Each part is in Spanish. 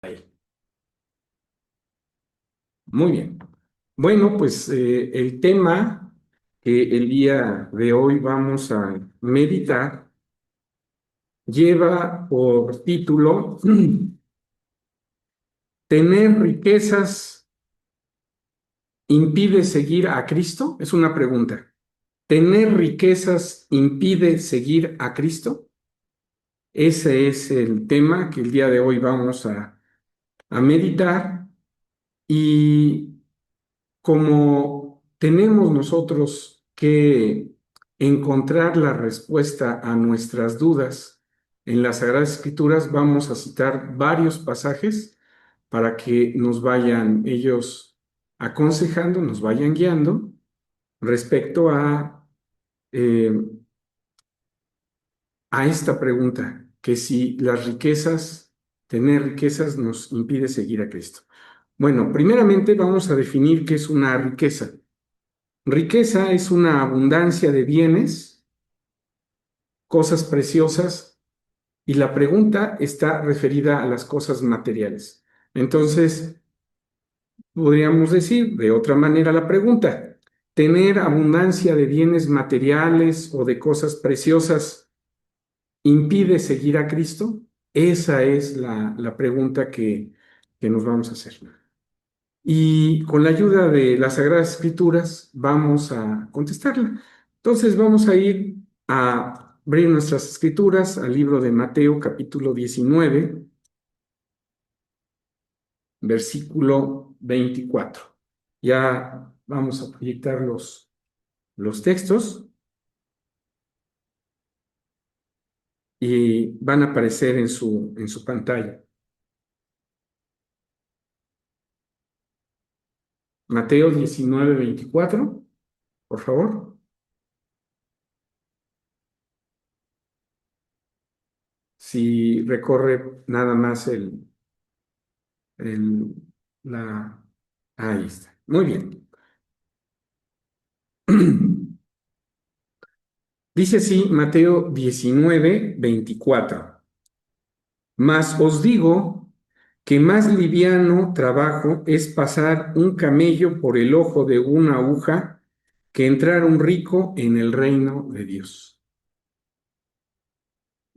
Ahí. Muy bien. Bueno, pues el tema que el día de hoy vamos a meditar lleva por título ¿Tener riquezas impide seguir a Cristo? Es una pregunta. ¿Tener riquezas impide seguir a Cristo? Ese es el tema que el día de hoy vamos a meditar. Y como tenemos nosotros que encontrar la respuesta a nuestras dudas en las Sagradas Escrituras, vamos a citar varios pasajes para que nos vayan ellos aconsejando, nos vayan guiando respecto eh, a esta pregunta, que si las riquezas, tener riquezas nos impide seguir a Cristo. Bueno, primeramente vamos a definir qué es una riqueza. Riqueza es una abundancia de bienes, cosas preciosas, y la pregunta está referida a las cosas materiales. Entonces, podríamos decir de otra manera la pregunta, ¿tener abundancia de bienes materiales o de cosas preciosas impide seguir a Cristo? Esa es la pregunta que nos vamos a hacer. Y con la ayuda de las Sagradas Escrituras vamos a contestarla. Entonces vamos a ir a abrir nuestras escrituras al libro de Mateo capítulo 19, versículo 24. Ya vamos a proyectar los textos y van a aparecer en su pantalla. Mateo 19, 24, por favor. Si recorre nada más el, la... Ahí está. Muy bien. Dice así Mateo 19, 24. Mas os digo que más liviano trabajo es pasar un camello por el ojo de una aguja que entrar un rico en el reino de Dios.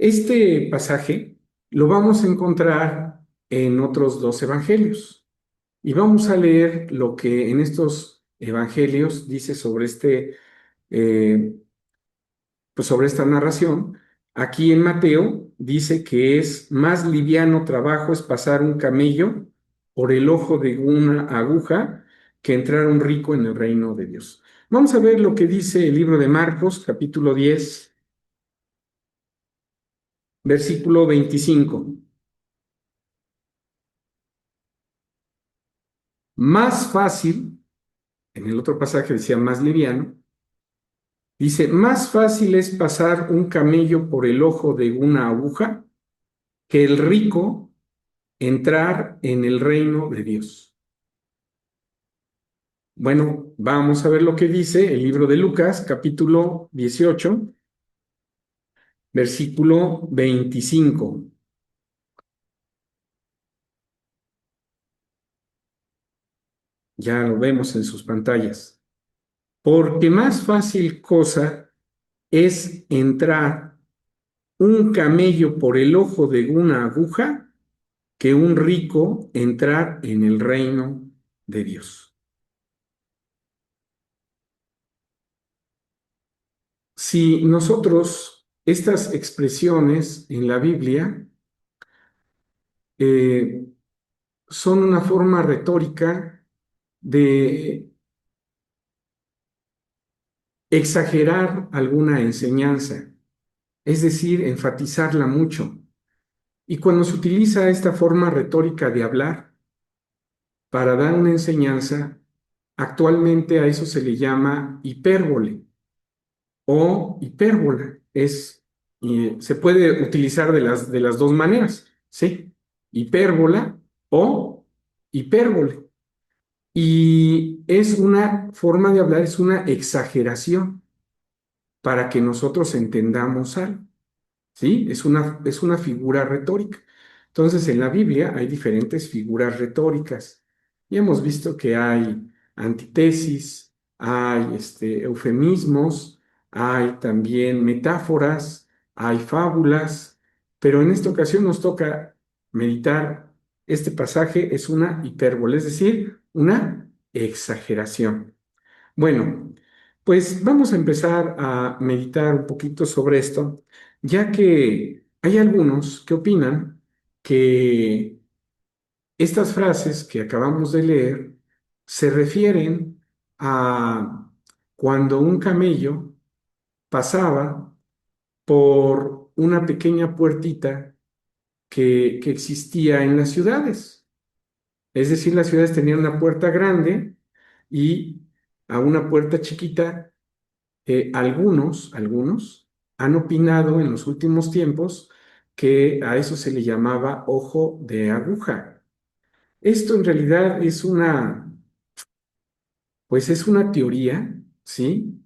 Este pasaje lo vamos a encontrar en otros dos evangelios y vamos a leer lo que en estos evangelios dice sobre eh, pues sobre esta narración. Aquí en Mateo dice que es más liviano trabajo es pasar un camello por el ojo de una aguja que entrar un rico en el reino de Dios. Vamos a ver lo que dice el libro de Marcos, capítulo 10, versículo 25. Más fácil, en el otro pasaje decía más liviano, dice, más fácil es pasar un camello por el ojo de una aguja que el rico entrar en el reino de Dios. Bueno, vamos a ver lo que dice el libro de Lucas, capítulo 18, versículo 25. Ya lo vemos en sus pantallas. Porque más fácil cosa es entrar un camello por el ojo de una aguja que un rico entrar en el reino de Dios. Si nosotros estas expresiones en la Biblia eh, son una forma retórica de exagerar alguna enseñanza, es decir, enfatizarla mucho. Y cuando se utiliza esta forma retórica de hablar para dar una enseñanza, actualmente a eso se le llama hipérbole o hipérbola. Se puede utilizar de las dos maneras, ¿sí? Hipérbola o hipérbole. Y es una forma de hablar, es una exageración para que nosotros entendamos algo, ¿sí? Es una figura retórica. Entonces, en la Biblia hay diferentes figuras retóricas y hemos visto que hay antítesis, hay eufemismos, hay también metáforas, hay fábulas, pero en esta ocasión nos toca meditar. Este pasaje es una hipérbole, es decir, una exageración. Bueno, pues vamos a empezar a meditar un poquito sobre esto, ya que hay algunos que opinan que estas frases que acabamos de leer se refieren a cuando un camello pasaba por una pequeña puertita que existía en las ciudades. Es decir, las ciudades tenían una puerta grande y a una puerta chiquita. Algunos han opinado en los últimos tiempos que a eso se le llamaba ojo de aguja. Esto en realidad pues es una teoría, ¿sí?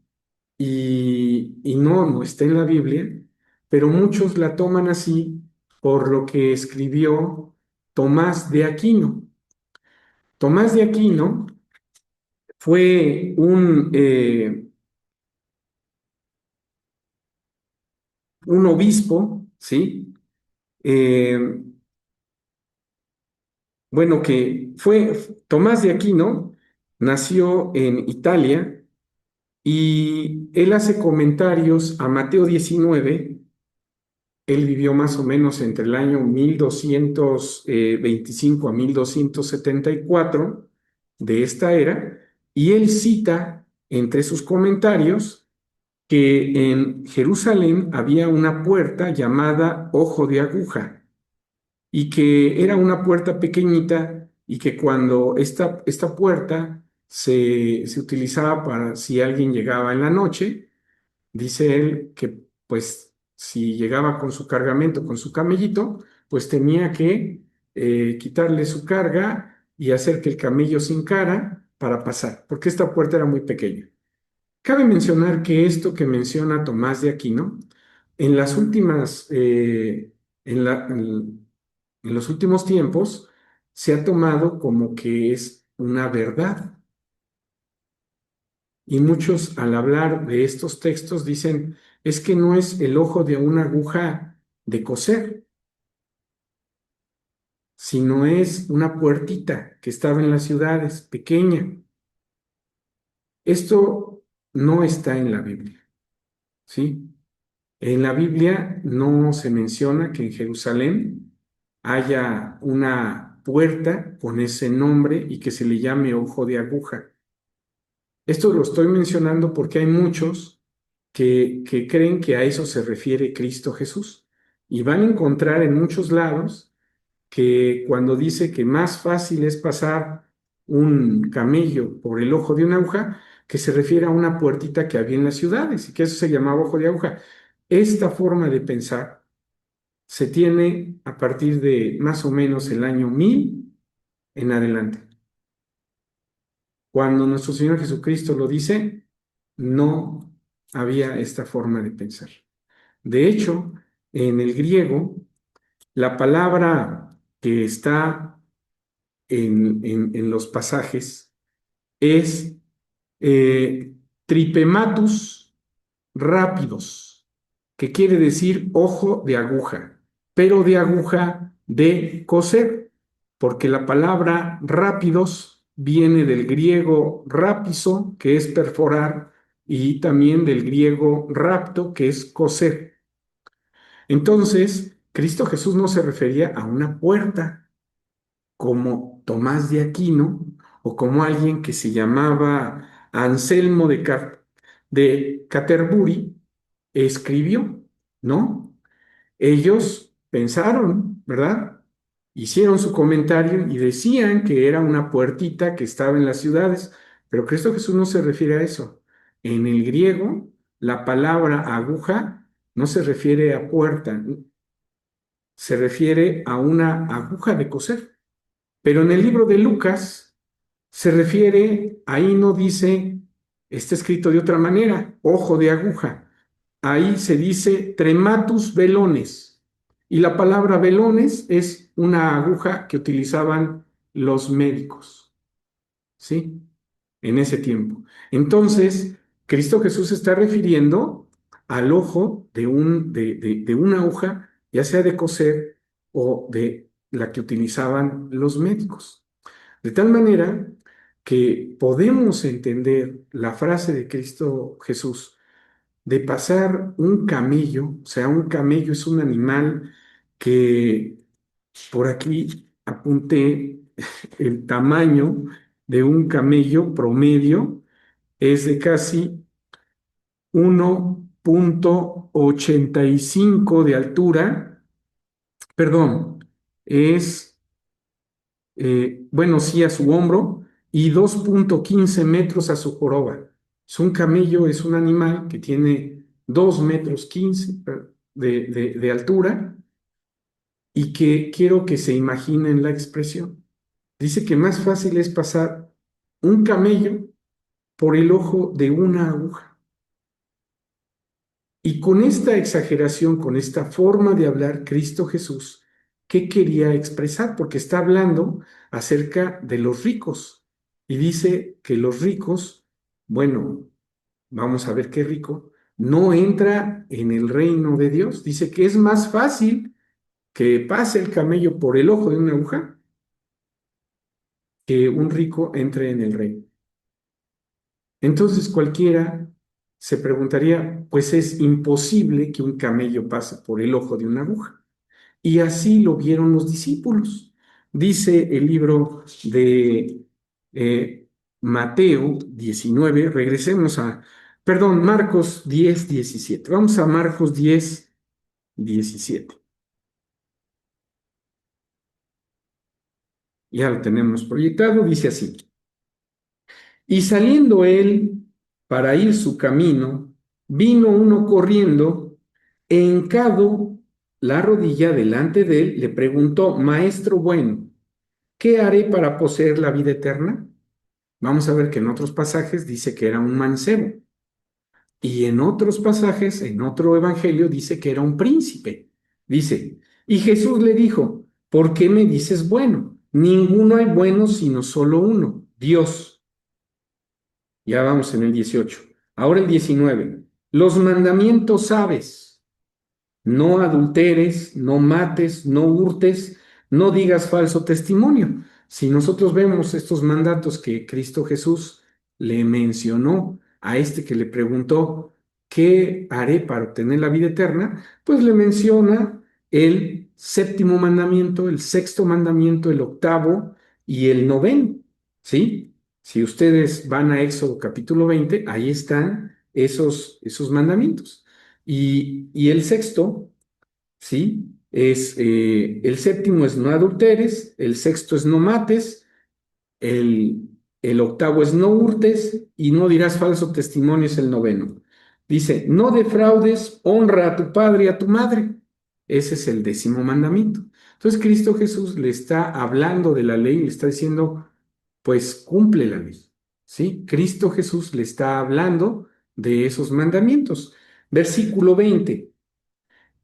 Y no está en la Biblia, pero muchos la toman así por lo que escribió Tomás de Aquino. Tomás de Aquino fue un obispo, ¿sí? Eh, Bueno, que fue Tomás de Aquino, nació en Italia y él hace comentarios a Mateo 19. Él vivió más o menos entre el año 1225 a 1274 de esta era, y él cita entre sus comentarios que en Jerusalén había una puerta llamada Ojo de Aguja y que era una puerta pequeñita y que cuando esta puerta se utilizaba para si alguien llegaba en la noche, dice él que pues si llegaba con su cargamento, con su camellito, pues tenía que quitarle su carga y hacer que el camello se encara para pasar, porque esta puerta era muy pequeña. Cabe mencionar que esto que menciona Tomás de Aquino, en las últimas, en los últimos tiempos, se ha tomado como que es una verdad. Y muchos al hablar de estos textos dicen, es que no es el ojo de una aguja de coser, sino es una puertita que estaba en las ciudades, pequeña. Esto no está en la Biblia, ¿sí? En la Biblia no se menciona que en Jerusalén haya una puerta con ese nombre y que se le llame ojo de aguja. Esto lo estoy mencionando porque hay muchos que creen que a eso se refiere Cristo Jesús y van a encontrar en muchos lados que cuando dice que más fácil es pasar un camello por el ojo de una aguja, que se refiere a una puertita que había en las ciudades y que eso se llamaba ojo de aguja. Esta forma de pensar se tiene a partir de más o menos el año 1000 en adelante. Cuando nuestro Señor Jesucristo lo dice, no había esta forma de pensar. De hecho, en el griego, la palabra que está en los pasajes es tripematus rápidos, que quiere decir ojo de aguja, pero de aguja de coser, porque la palabra rápidos viene del griego rápizo, que es perforar, y también del griego rapto, que es coser. Entonces, Cristo Jesús no se refería a una puerta como Tomás de Aquino o como alguien que se llamaba Anselmo de Canterbury escribió, ¿no? Ellos pensaron, ¿verdad? Hicieron su comentario y decían que era una puertita que estaba en las ciudades, pero Cristo Jesús no se refiere a eso. En el griego, la palabra aguja no se refiere a puerta, se refiere a una aguja de coser. Pero en el libro de Lucas se refiere, ahí no dice, está escrito de otra manera, ojo de aguja. Ahí se dice trematus velones. Y la palabra velones es una aguja que utilizaban los médicos, ¿sí? En ese tiempo. Entonces, Cristo Jesús se está refiriendo al ojo de una aguja, ya sea de coser o de la que utilizaban los médicos. De tal manera que podemos entender la frase de Cristo Jesús de pasar un camello, o sea, un camello es un animal que por aquí apunté el tamaño de un camello promedio es de casi 1,85 de altura, perdón, es, bueno, sí, a su hombro y 2,15 metros a su joroba. Es un camello, es un animal que tiene 2,15 metros de altura y que quiero que se imaginen la expresión. Dice que más fácil es pasar un camello por el ojo de una aguja. Y con esta exageración, con esta forma de hablar, Cristo Jesús, ¿qué quería expresar? Porque está hablando acerca de los ricos. Y dice que los ricos, bueno, vamos a ver qué rico, no entra en el reino de Dios. Dice que es más fácil que pase el camello por el ojo de una aguja que un rico entre en el reino. Entonces cualquiera se preguntaría, pues es imposible que un camello pase por el ojo de una aguja. Y así lo vieron los discípulos. Dice el libro de Mateo 19, regresemos a, perdón, Marcos 10, 17. Vamos a Marcos 10, 17. Ya lo tenemos proyectado, dice así. Y saliendo él para ir su camino, vino uno corriendo, e hincado la rodilla delante de él, le preguntó, Maestro bueno, ¿qué haré para poseer la vida eterna? Vamos a ver que en otros pasajes dice que era un mancebo, y en otros pasajes, en otro evangelio, dice que era un príncipe. Dice, y Jesús le dijo, ¿por qué me dices bueno? Ninguno hay bueno sino solo uno, Dios. Ya vamos en el 18. Ahora el 19. Los mandamientos sabes. No adulteres, no mates, no hurtes, no digas falso testimonio. Si nosotros vemos estos mandatos que Cristo Jesús le mencionó a este que le preguntó, ¿qué haré para obtener la vida eterna? Pues le menciona el séptimo mandamiento, el sexto mandamiento, el octavo y el noveno, ¿sí? Si ustedes van a Éxodo capítulo 20, ahí están esos mandamientos. Y el sexto, ¿sí? Es, el séptimo es no adulteres, el sexto es no mates, el, el octavo es no hurtes y no dirás falso testimonio es el noveno. Dice, no defraudes, honra a tu padre y a tu madre. Ese es el décimo mandamiento. Entonces Cristo Jesús le está hablando de la ley, le está diciendo, pues cumple la ley, ¿sí? Cristo Jesús le está hablando de esos mandamientos. Versículo 20.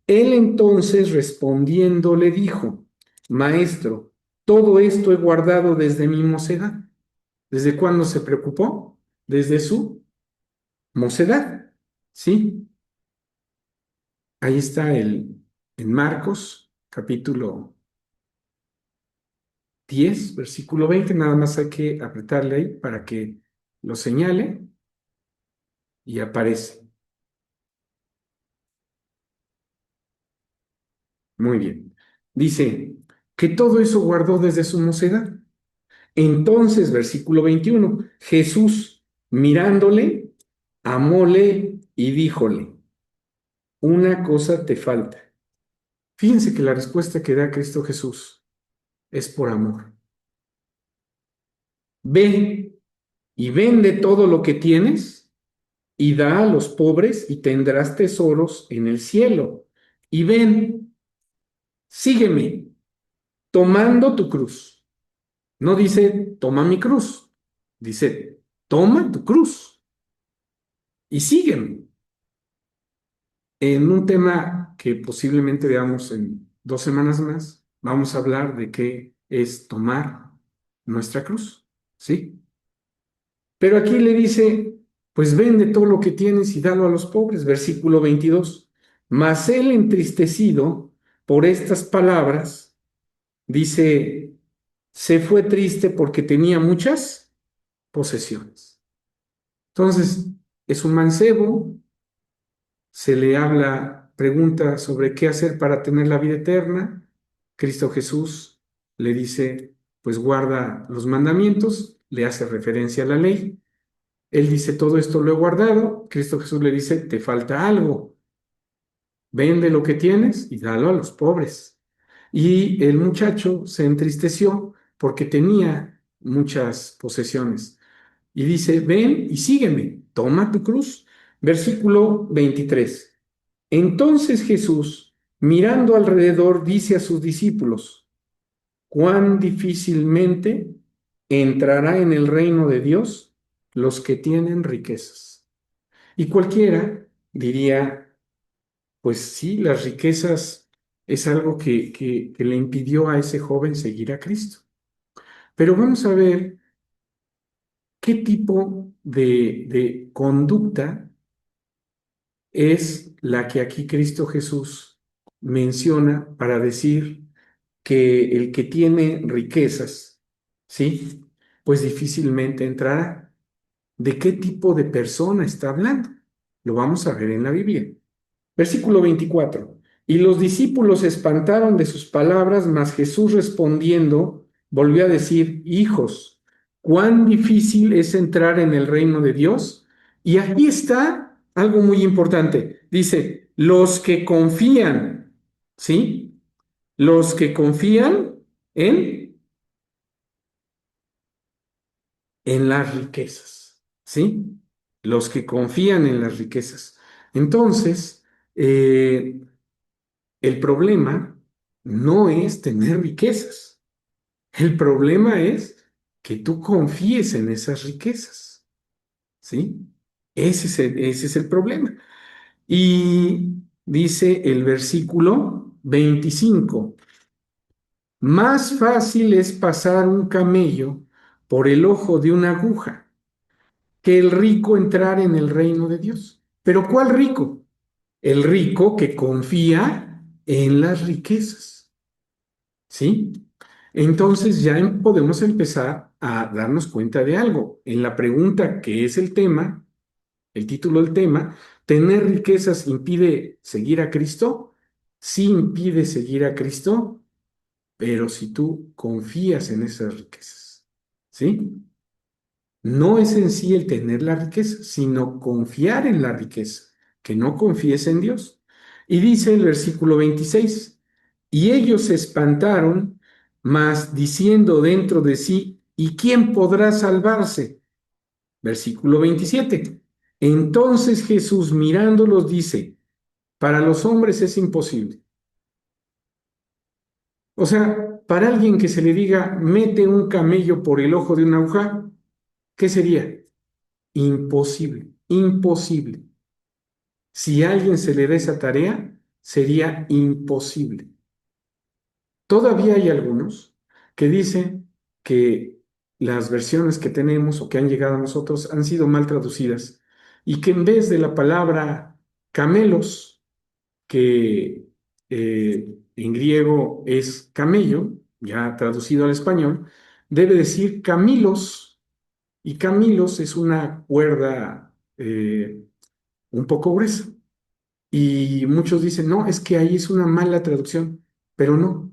Él entonces respondiendo le dijo, Maestro, todo esto he guardado desde mi mocedad. ¿Desde cuándo se preocupó? Desde su mocedad, ¿sí? Ahí está en Marcos, capítulo 10, versículo 20. Nada más hay que apretarle ahí para que lo señale y aparece. Muy bien. Dice que todo eso guardó desde su mocedad. Entonces, versículo 21, Jesús mirándole, amóle y díjole, una cosa te falta. Fíjense que la respuesta que da Cristo Jesús es por amor. Ve y vende todo lo que tienes y da a los pobres y tendrás tesoros en el cielo. Y ven, sígueme, tomando tu cruz. No dice, toma mi cruz, dice, toma tu cruz y sígueme. En un tema que posiblemente veamos en 2 semanas más, vamos a hablar de qué es tomar nuestra cruz, ¿sí? Pero aquí le dice, pues vende todo lo que tienes y dalo a los pobres, versículo 22. Mas él entristecido por estas palabras, dice, se fue triste porque tenía muchas posesiones. Entonces, es un mancebo, se le habla, pregunta sobre qué hacer para tener la vida eterna. Cristo Jesús le dice, pues guarda los mandamientos, le hace referencia a la ley. Él dice, todo esto lo he guardado. Cristo Jesús le dice, te falta algo. Vende lo que tienes y dalo a los pobres. Y el muchacho se entristeció porque tenía muchas posesiones. Y dice, ven y sígueme, toma tu cruz. Versículo 23. Entonces Jesús, mirando alrededor, dice a sus discípulos, cuán difícilmente entrará en el reino de Dios los que tienen riquezas. Y cualquiera diría, pues sí, las riquezas es algo que le impidió a ese joven seguir a Cristo. Pero vamos a ver qué tipo de conducta es la que aquí Cristo Jesús menciona para decir que el que tiene riquezas, ¿sí? Pues difícilmente entrará. ¿De qué tipo de persona está hablando? Lo vamos a ver en la Biblia. Versículo 24. Y los discípulos se espantaron de sus palabras, mas Jesús respondiendo volvió a decir, hijos, cuán difícil es entrar en el reino de Dios. Y aquí está algo muy importante. Dice, los que confían, ¿sí? Los que confían en, en las riquezas, ¿sí? Los que confían en las riquezas. Entonces, el problema no es tener riquezas. El problema es que tú confíes en esas riquezas, ¿sí? Ese es el problema. Y dice el versículo 25, más fácil es pasar un camello por el ojo de una aguja que el rico entrar en el reino de Dios. ¿Pero cuál rico? El rico que confía en las riquezas. ¿Sí? Entonces ya podemos empezar a darnos cuenta de algo. En la pregunta que es el tema, el título del tema, ¿tener riquezas impide seguir a Cristo? Sí impide seguir a Cristo, pero si tú confías en esas riquezas, ¿sí? No es en sí el tener la riqueza, sino confiar en la riqueza, que no confíes en Dios. Y dice el versículo 26, y ellos se espantaron, mas diciendo dentro de sí, ¿y quién podrá salvarse? Versículo 27. Entonces Jesús mirándolos dice, para los hombres es imposible. O sea, para alguien que se le diga, mete un camello por el ojo de una aguja, ¿qué sería? Imposible, imposible. Si a alguien se le da esa tarea, sería imposible. Todavía hay algunos que dicen que las versiones que tenemos o que han llegado a nosotros han sido mal traducidas y que en vez de la palabra camelos, que en griego es camello, ya traducido al español, debe decir camilos, y camilos es una cuerda un poco gruesa. Y muchos dicen, no, es que ahí es una mala traducción, pero no.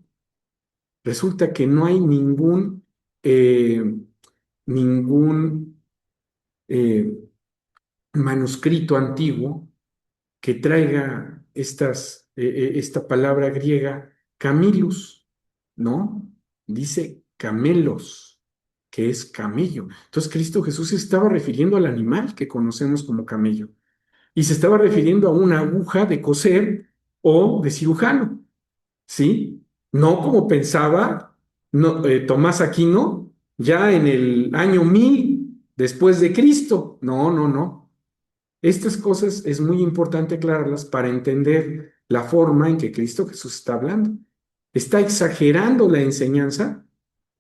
Resulta que no hay eh, ningún eh, manuscrito antiguo que traiga esta palabra griega camillus, ¿no? Dice camelos, que es camello. Entonces Cristo Jesús se estaba refiriendo al animal que conocemos como camello. Y se estaba refiriendo a una aguja de coser o de cirujano, ¿sí? No como pensaba no, Tomás Aquino ya en el año 1000 después de Cristo. No, no, no. Estas cosas es muy importante aclararlas para entender la forma en que Cristo Jesús está hablando. está exagerando la enseñanza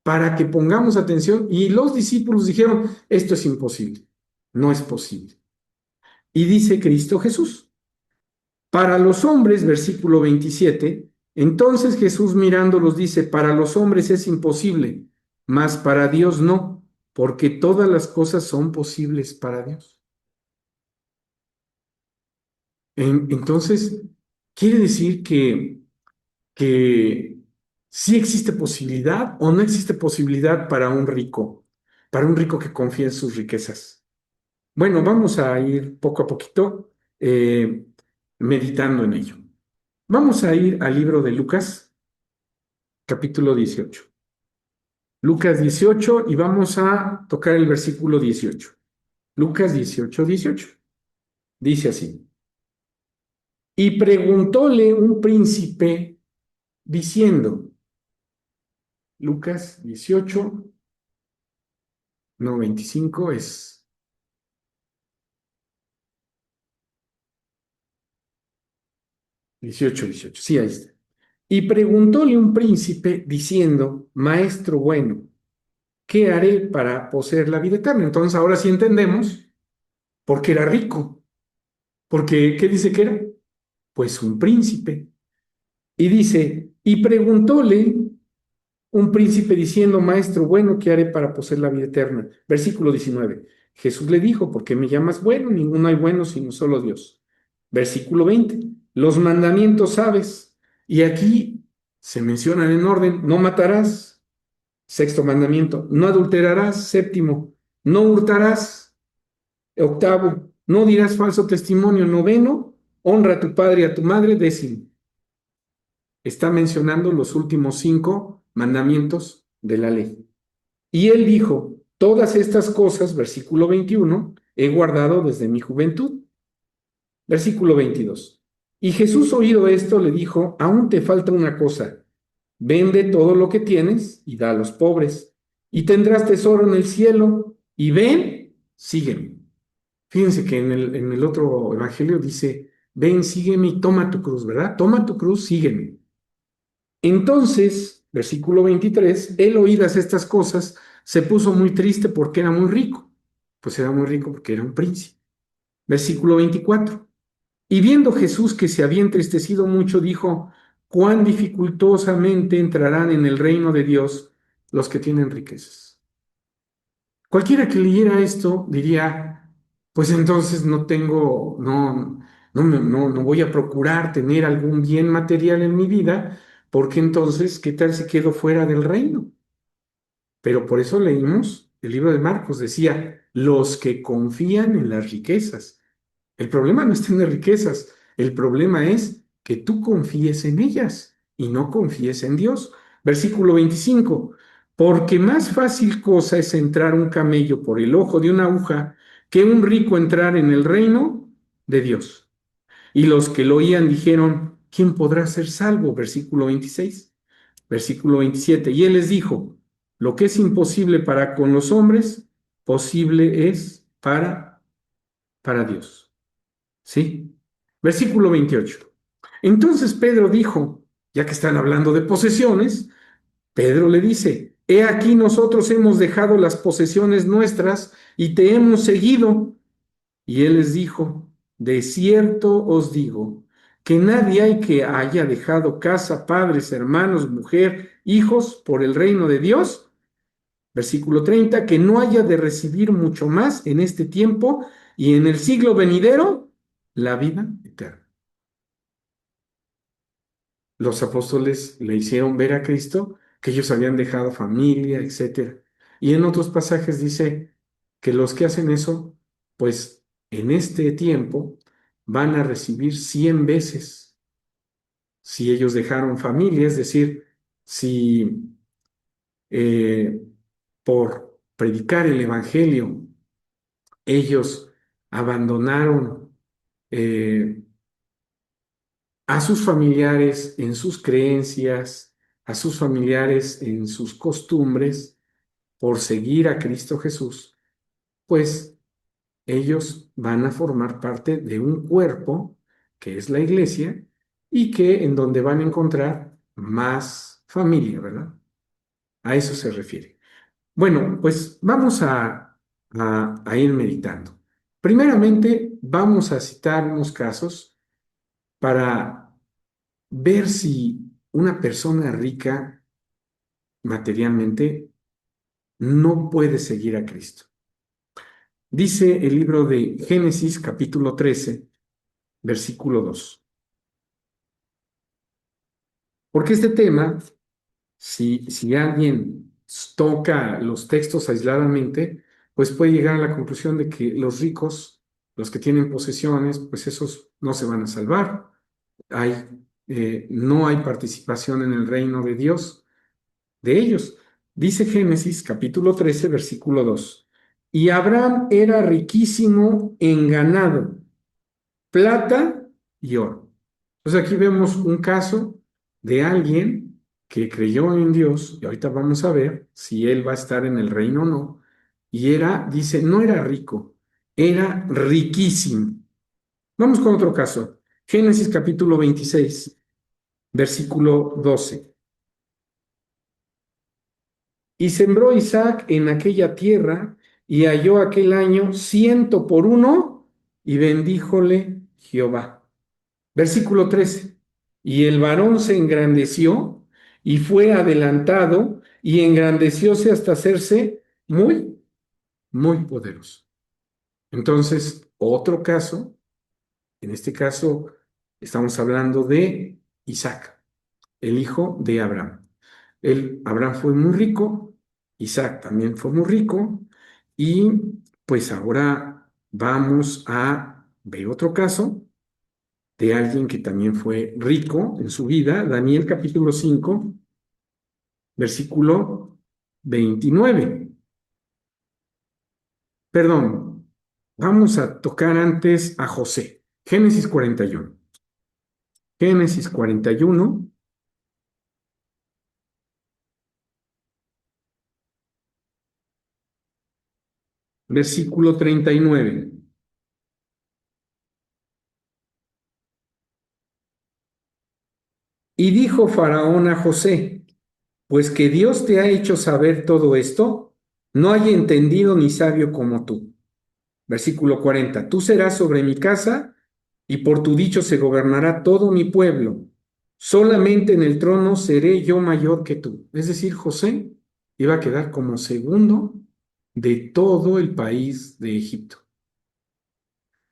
para que pongamos atención y los discípulos dijeron, esto es imposible, no es posible. Y dice Cristo Jesús, para los hombres, versículo 27, entonces Jesús mirándolos dice, para los hombres es imposible, mas para Dios no, porque todas las cosas son posibles para Dios. Entonces, quiere decir que sí existe posibilidad o no existe posibilidad para un rico que confía en sus riquezas. Bueno, vamos a ir poco a poquito meditando en ello. Vamos a ir al libro de Lucas, capítulo 18. Lucas 18 y vamos a tocar el versículo 18. Lucas 18, 18. Dice así. Y preguntóle un príncipe diciendo, Lucas 18, no 25 es 18, 18. Sí, ahí está. Y preguntóle un príncipe diciendo, Maestro bueno, ¿qué haré para poseer la vida eterna? Entonces ahora sí entendemos por qué era rico. Porque, ¿qué dice que era? Pues un príncipe. Y dice, y preguntóle un príncipe diciendo, Maestro bueno, ¿qué haré para poseer la vida eterna? Versículo 19. Jesús le dijo, ¿por qué me llamas bueno? Ninguno hay bueno sino solo Dios. Versículo 20. Los mandamientos sabes. Y aquí se mencionan en orden, no matarás. Sexto mandamiento, no adulterarás. Séptimo, no hurtarás. Octavo, no dirás falso testimonio. Noveno, honra a tu padre y a tu madre. Décimo, está mencionando los últimos 5 mandamientos de la ley. Y él dijo, todas estas cosas, versículo 21, he guardado desde mi juventud. Versículo 22. Y Jesús, oído esto, le dijo, aún te falta una cosa, vende todo lo que tienes y da a los pobres, y tendrás tesoro en el cielo, y ven, sígueme. Fíjense que en el otro evangelio dice, ven, sígueme y toma tu cruz, ¿verdad? Toma tu cruz, sígueme. Entonces, versículo 23, él oídas estas cosas, se puso muy triste porque era muy rico. Pues era muy rico porque era un príncipe. Versículo 24. Y viendo Jesús que se había entristecido mucho, dijo, cuán dificultosamente entrarán en el reino de Dios los que tienen riquezas. Cualquiera que leyera esto diría, pues entonces no tengo, no voy a procurar tener algún bien material en mi vida, porque entonces, ¿qué tal si quedo fuera del reino? Pero por eso leímos el libro de Marcos, decía, los que confían en las riquezas. El problema no es tener riquezas, el problema es que tú confíes en ellas y no confíes en Dios. Versículo 25, porque más fácil cosa es entrar un camello por el ojo de una aguja que un rico entrar en el reino de Dios. Y los que lo oían dijeron, ¿quién podrá ser salvo? Versículo 26. Versículo 27, y él les dijo, lo que es imposible para con los hombres, posible es para Dios. ¿Sí? Versículo 28. Entonces Pedro dijo, ya que están hablando de posesiones, Pedro le dice, he aquí nosotros hemos dejado las posesiones nuestras y te hemos seguido. Y él les dijo, de cierto os digo, que nadie hay que haya dejado casa, padres, hermanos, mujer, hijos, por el reino de Dios. Versículo 30, que no haya de recibir mucho más en este tiempo y en el siglo venidero la vida eterna. Los apóstoles le hicieron ver a Cristo que ellos habían dejado familia, etcétera. Y en otros pasajes dice que los que hacen eso, pues en este tiempo van a recibir 100 veces si ellos dejaron familia, es decir, si eh, por predicar el Evangelio ellos abandonaron eh, a sus familiares en sus creencias, a sus familiares en sus costumbres, por seguir a Cristo Jesús, pues ellos van a formar parte de un cuerpo que es la iglesia y que en donde van a encontrar más familia, ¿verdad? A eso se refiere. Bueno, pues vamos a ir meditando. Primeramente, vamos a citar unos casos para ver si una persona rica materialmente no puede seguir a Cristo. Dice el libro de Génesis capítulo 13, versículo 2. Porque este tema, si alguien toca los textos aisladamente, pues puede llegar a la conclusión de que los ricos, los que tienen posesiones, pues esos no se van a salvar. Hay, no hay participación en el reino de Dios de ellos. Dice Génesis capítulo 13, versículo 2. Y Abraham era riquísimo en ganado, plata y oro. Entonces aquí vemos un caso de alguien que creyó en Dios, y ahorita vamos a ver si él va a estar en el reino o no, y dice, no era rico, era riquísimo. Vamos con otro caso. Génesis capítulo 26, versículo 12. Y sembró Isaac en aquella tierra y halló aquel año 100 por 1 y bendíjole Jehová. Versículo 13. Y el varón se engrandeció y fue adelantado y engrandecióse hasta hacerse muy, muy poderoso. Entonces, otro caso, en este caso estamos hablando de Isaac, el hijo de Abraham. Abraham fue muy rico, Isaac también fue muy rico, y pues ahora vamos a ver otro caso de alguien que también fue rico en su vida, Daniel capítulo 5, versículo 29. Perdón, vamos a tocar antes a José, Génesis 41. Génesis 41, versículo 39. Y dijo Faraón a José, pues que Dios te ha hecho saber todo esto, no hay entendido ni sabio como tú. Versículo 40. Tú serás sobre mi casa y por tu dicho se gobernará todo mi pueblo. Solamente en el trono seré yo mayor que tú. Es decir, José iba a quedar como segundo de todo el país de Egipto.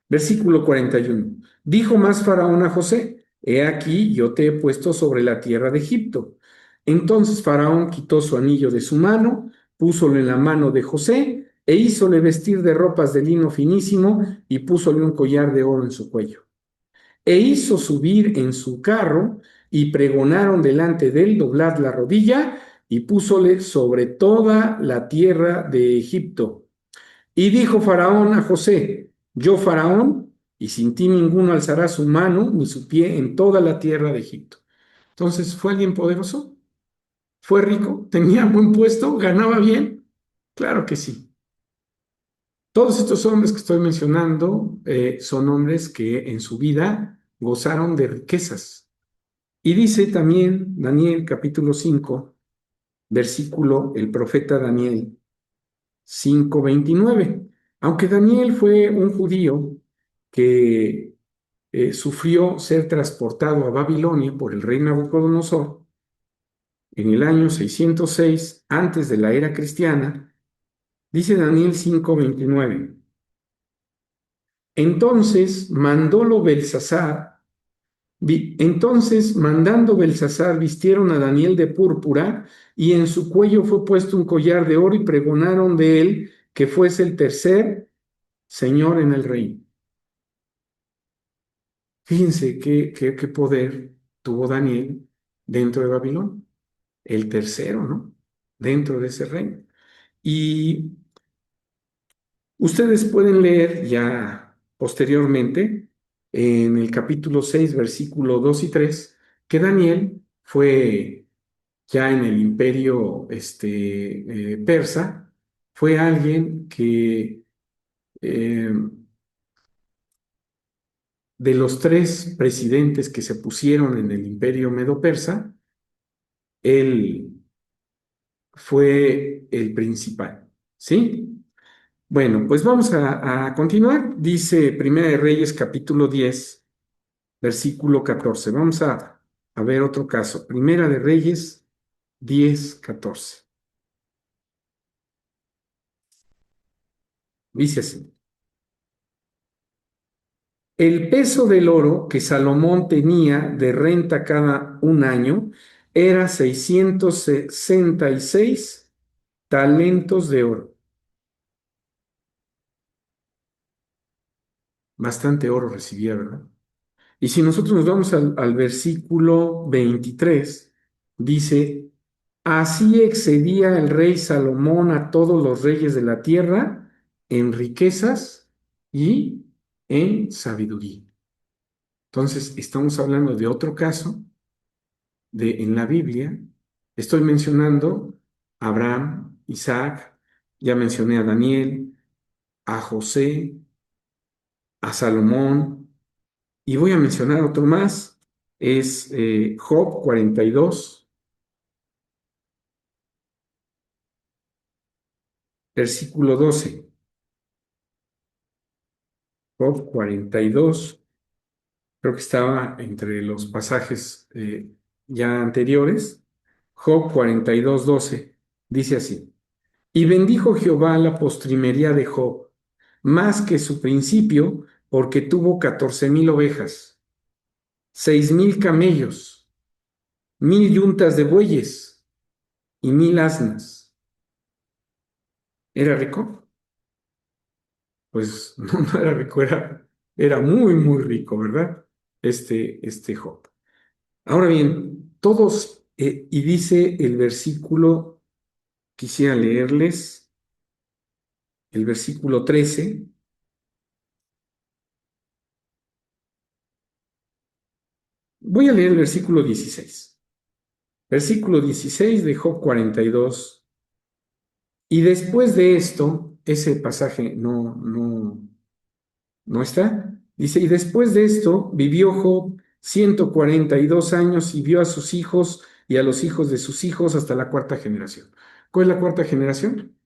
Versículo 41. Dijo más Faraón a José, he aquí yo te he puesto sobre la tierra de Egipto. Entonces Faraón quitó su anillo de su mano, púsolo en la mano de José, e hízole vestir de ropas de lino finísimo, y púsole un collar de oro en su cuello. E hizo subir en su carro, y pregonaron delante de él doblar la rodilla, y púsole sobre toda la tierra de Egipto. Y dijo Faraón a José, yo Faraón, y sin ti ninguno alzará su mano ni su pie en toda la tierra de Egipto. Entonces, ¿fue alguien poderoso? ¿Fue rico? ¿Tenía buen puesto? ¿Ganaba bien? Claro que sí. Todos estos hombres que estoy mencionando son hombres que en su vida gozaron de riquezas. Y dice también Daniel capítulo 5, versículo, el profeta Daniel 5:29. Aunque Daniel fue un judío que sufrió ser transportado a Babilonia por el rey Nabucodonosor en el año 606 antes de la era cristiana, dice Daniel 5:29. Entonces mandólo Belsasar, entonces mandando Belsasar vistieron a Daniel de púrpura y en su cuello fue puesto un collar de oro y pregonaron de él que fuese el tercer señor en el reino. Fíjense qué poder tuvo Daniel dentro de Babilonia, el tercero, ¿no? Dentro de ese reino. Y ustedes pueden leer ya posteriormente en el capítulo 6, versículo 2 y 3, que Daniel fue ya en el imperio persa, fue alguien que eh, de los tres presidentes que se pusieron en el imperio medo-persa, él fue el principal, ¿sí? Bueno, pues vamos a continuar. Dice Primera de Reyes, capítulo 10, versículo 14. Vamos a ver otro caso. Primera de Reyes 10, 14. Dice así. El peso del oro que Salomón tenía de renta cada un año era 666 talentos de oro. Bastante oro recibía, ¿verdad? Y si nosotros nos vamos al versículo 23, dice, así excedía el rey Salomón a todos los reyes de la tierra en riquezas y en sabiduría. Entonces, estamos hablando de otro caso en la Biblia. Estoy mencionando a Abraham, Isaac, ya mencioné a Daniel, a José, a Salomón, y voy a mencionar otro más, es Job 42, versículo 12. Job 42, creo que estaba entre los pasajes ya anteriores. Job 42, 12, dice así. Y bendijo Jehová la postrimería de Job, más que su principio, porque tuvo 14,000 ovejas, 6,000 camellos, 1,000 yuntas de bueyes y 1,000 asnas. ¿Era rico? Pues no, no era rico, era muy, muy rico, ¿verdad? Este Job. Ahora bien, todos, y dice el versículo, quisiera leerles el versículo 13. Voy a leer el versículo 16. Versículo 16 de Job 42. Y después de esto, ese pasaje no está. Dice, y después de esto vivió Job 142 años y vio a sus hijos y a los hijos de sus hijos hasta la cuarta generación. ¿Cuál es la cuarta generación?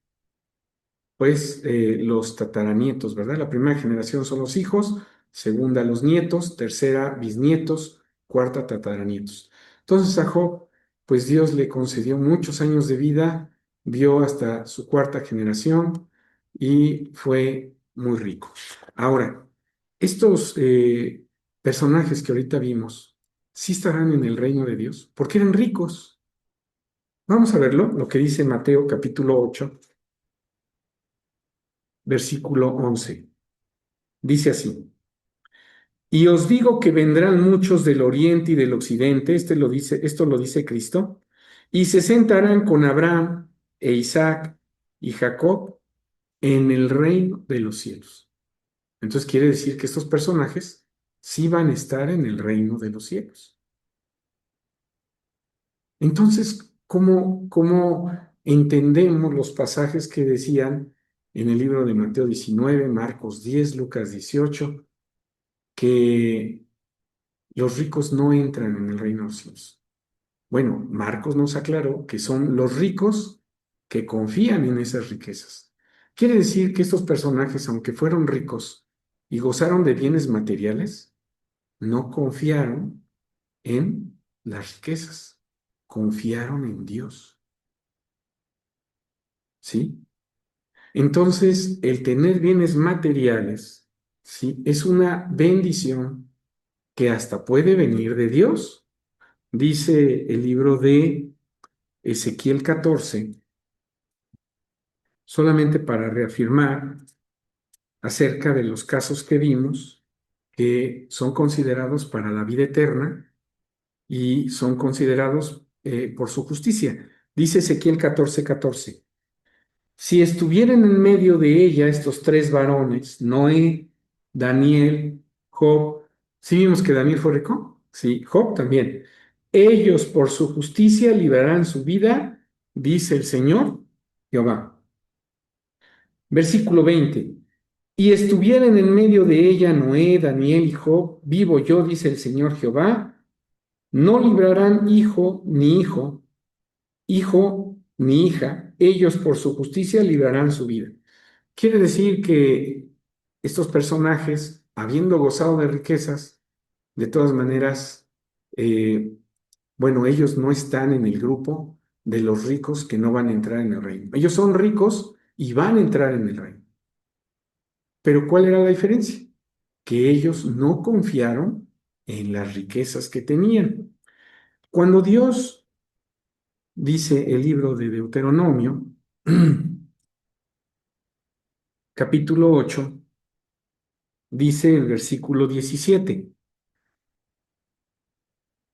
Pues los tataranietos, ¿verdad? La primera generación son los hijos, segunda los nietos, tercera bisnietos, cuarta tataranietos. Entonces a Job, pues Dios le concedió muchos años de vida, vio hasta su cuarta generación y fue muy rico. Ahora, estos personajes que ahorita vimos, ¿sí estarán en el reino de Dios? Porque eran ricos. Vamos a verlo, lo que dice Mateo capítulo 8 versículo 11. Dice así, y os digo que vendrán muchos del oriente y del occidente, esto lo dice Cristo, y se sentarán con Abraham e Isaac y Jacob en el reino de los cielos. Entonces quiere decir que estos personajes sí van a estar en el reino de los cielos. Entonces, ¿cómo entendemos los pasajes que decían en el libro de Mateo 19, Marcos 10, Lucas 18, que los ricos no entran en el reino de los cielos? Bueno, Marcos nos aclaró que son los ricos que confían en esas riquezas. Quiere decir que estos personajes, aunque fueron ricos y gozaron de bienes materiales, no confiaron en las riquezas, confiaron en Dios. ¿Sí? Entonces, el tener bienes materiales, ¿sí? Es una bendición que hasta puede venir de Dios. Dice el libro de Ezequiel 14, solamente para reafirmar acerca de los casos que vimos, que son considerados para la vida eterna y son considerados por su justicia. Dice Ezequiel 14, 14. Si estuvieran en medio de ella estos tres varones, Noé, Daniel, Job, ¿sí vimos que Daniel fue rico? Sí, Job también. Ellos por su justicia librarán su vida, dice el Señor Jehová. Versículo 20. Y estuvieran en medio de ella Noé, Daniel y Job, vivo yo, dice el Señor Jehová, no librarán hijo ni hijo, hijo ni hija, ellos por su justicia librarán su vida. Quiere decir que estos personajes, habiendo gozado de riquezas, de todas maneras, eh, bueno, ellos no están en el grupo de los ricos que no van a entrar en el reino. Ellos son ricos y van a entrar en el reino. Pero ¿cuál era la diferencia? Que ellos no confiaron en las riquezas que tenían. Cuando Dios dice el libro de Deuteronomio, capítulo 8, dice el versículo 17.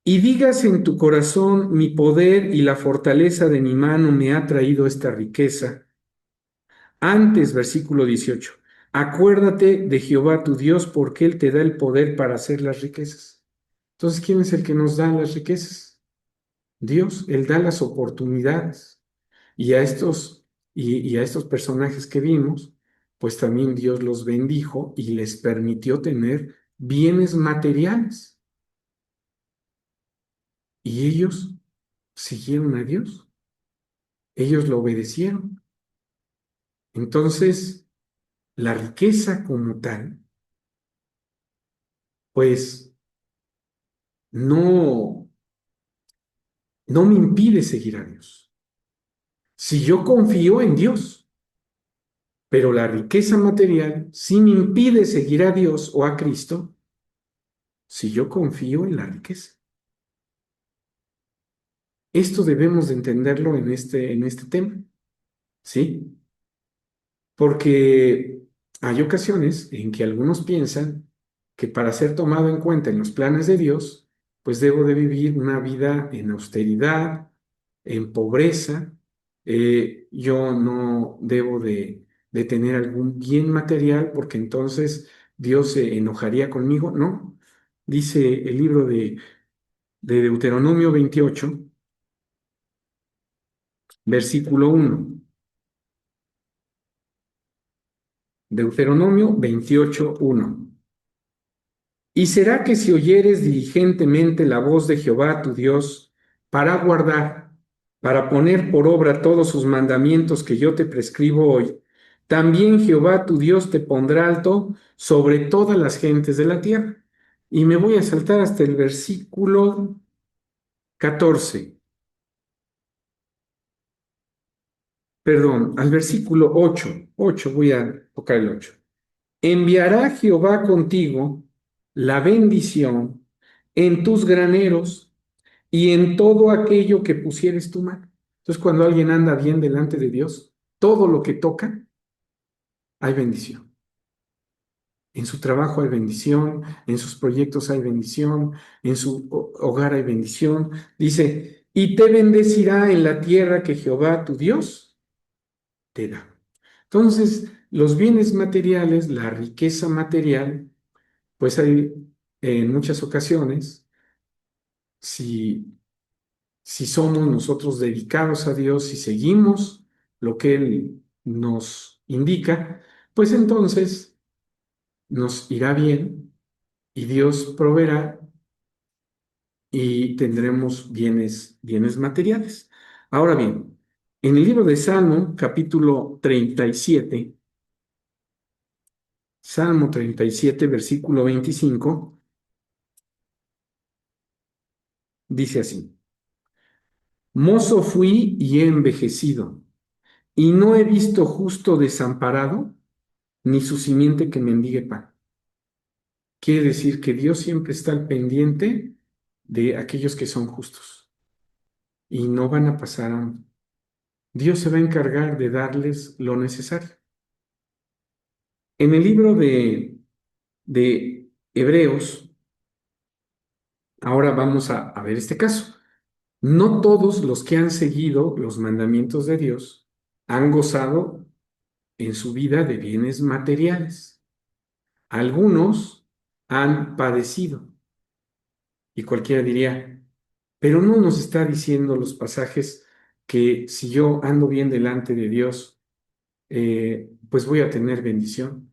Y digas en tu corazón, mi poder y la fortaleza de mi mano me ha traído esta riqueza. Antes, versículo 18, acuérdate de Jehová tu Dios porque Él te da el poder para hacer las riquezas. Entonces, ¿quién es el que nos da las riquezas? Dios, Él da las oportunidades. Y a estos personajes que vimos, pues también Dios los bendijo y les permitió tener bienes materiales. Y ellos siguieron a Dios. Ellos lo obedecieron. Entonces, la riqueza como tal, pues no, no me impide seguir a Dios. Si yo confío en Dios, pero la riqueza material sí me impide seguir a Dios o a Cristo si yo confío en la riqueza. Esto debemos de entenderlo en este tema, ¿sí? Porque hay ocasiones en que algunos piensan que para ser tomado en cuenta en los planes de Dios, pues debo de vivir una vida en austeridad, en pobreza. Yo no debo de tener algún bien material porque entonces Dios se enojaría conmigo. No, dice el libro de Deuteronomio 28, versículo 1. Deuteronomio 28:1. Y será que si oyeres diligentemente la voz de Jehová tu Dios para guardar, para poner por obra todos sus mandamientos que yo te prescribo hoy, también Jehová tu Dios te pondrá alto sobre todas las gentes de la tierra. Y me voy a saltar hasta el versículo 14, perdón, al versículo 8 voy a tocar el 8. Enviará Jehová contigo la bendición en tus graneros y en todo aquello que pusieres tu mano. Entonces, cuando alguien anda bien delante de Dios, todo lo que toca, hay bendición. En su trabajo hay bendición, en sus proyectos hay bendición, en su hogar hay bendición. Dice, y te bendecirá en la tierra que Jehová tu Dios te da. Entonces, los bienes materiales, la riqueza material, pues hay en muchas ocasiones, si, si somos nosotros dedicados a Dios y seguimos lo que Él nos indica, pues entonces nos irá bien y Dios proveerá y tendremos bienes materiales. Ahora bien, en el libro de Salmo, capítulo 37, Salmo 37, versículo 25, dice así, mozo fui y he envejecido, y no he visto justo desamparado, ni su simiente que mendigue pan. Quiere decir que Dios siempre está al pendiente de aquellos que son justos y no van a pasar hambre. Dios se va a encargar de darles lo necesario. En el libro de Hebreos, ahora vamos a ver este caso. No todos los que han seguido los mandamientos de Dios han gozado en su vida de bienes materiales. Algunos han padecido. Y cualquiera diría, pero no nos está diciendo los pasajes que si yo ando bien delante de Dios, pues voy a tener bendición.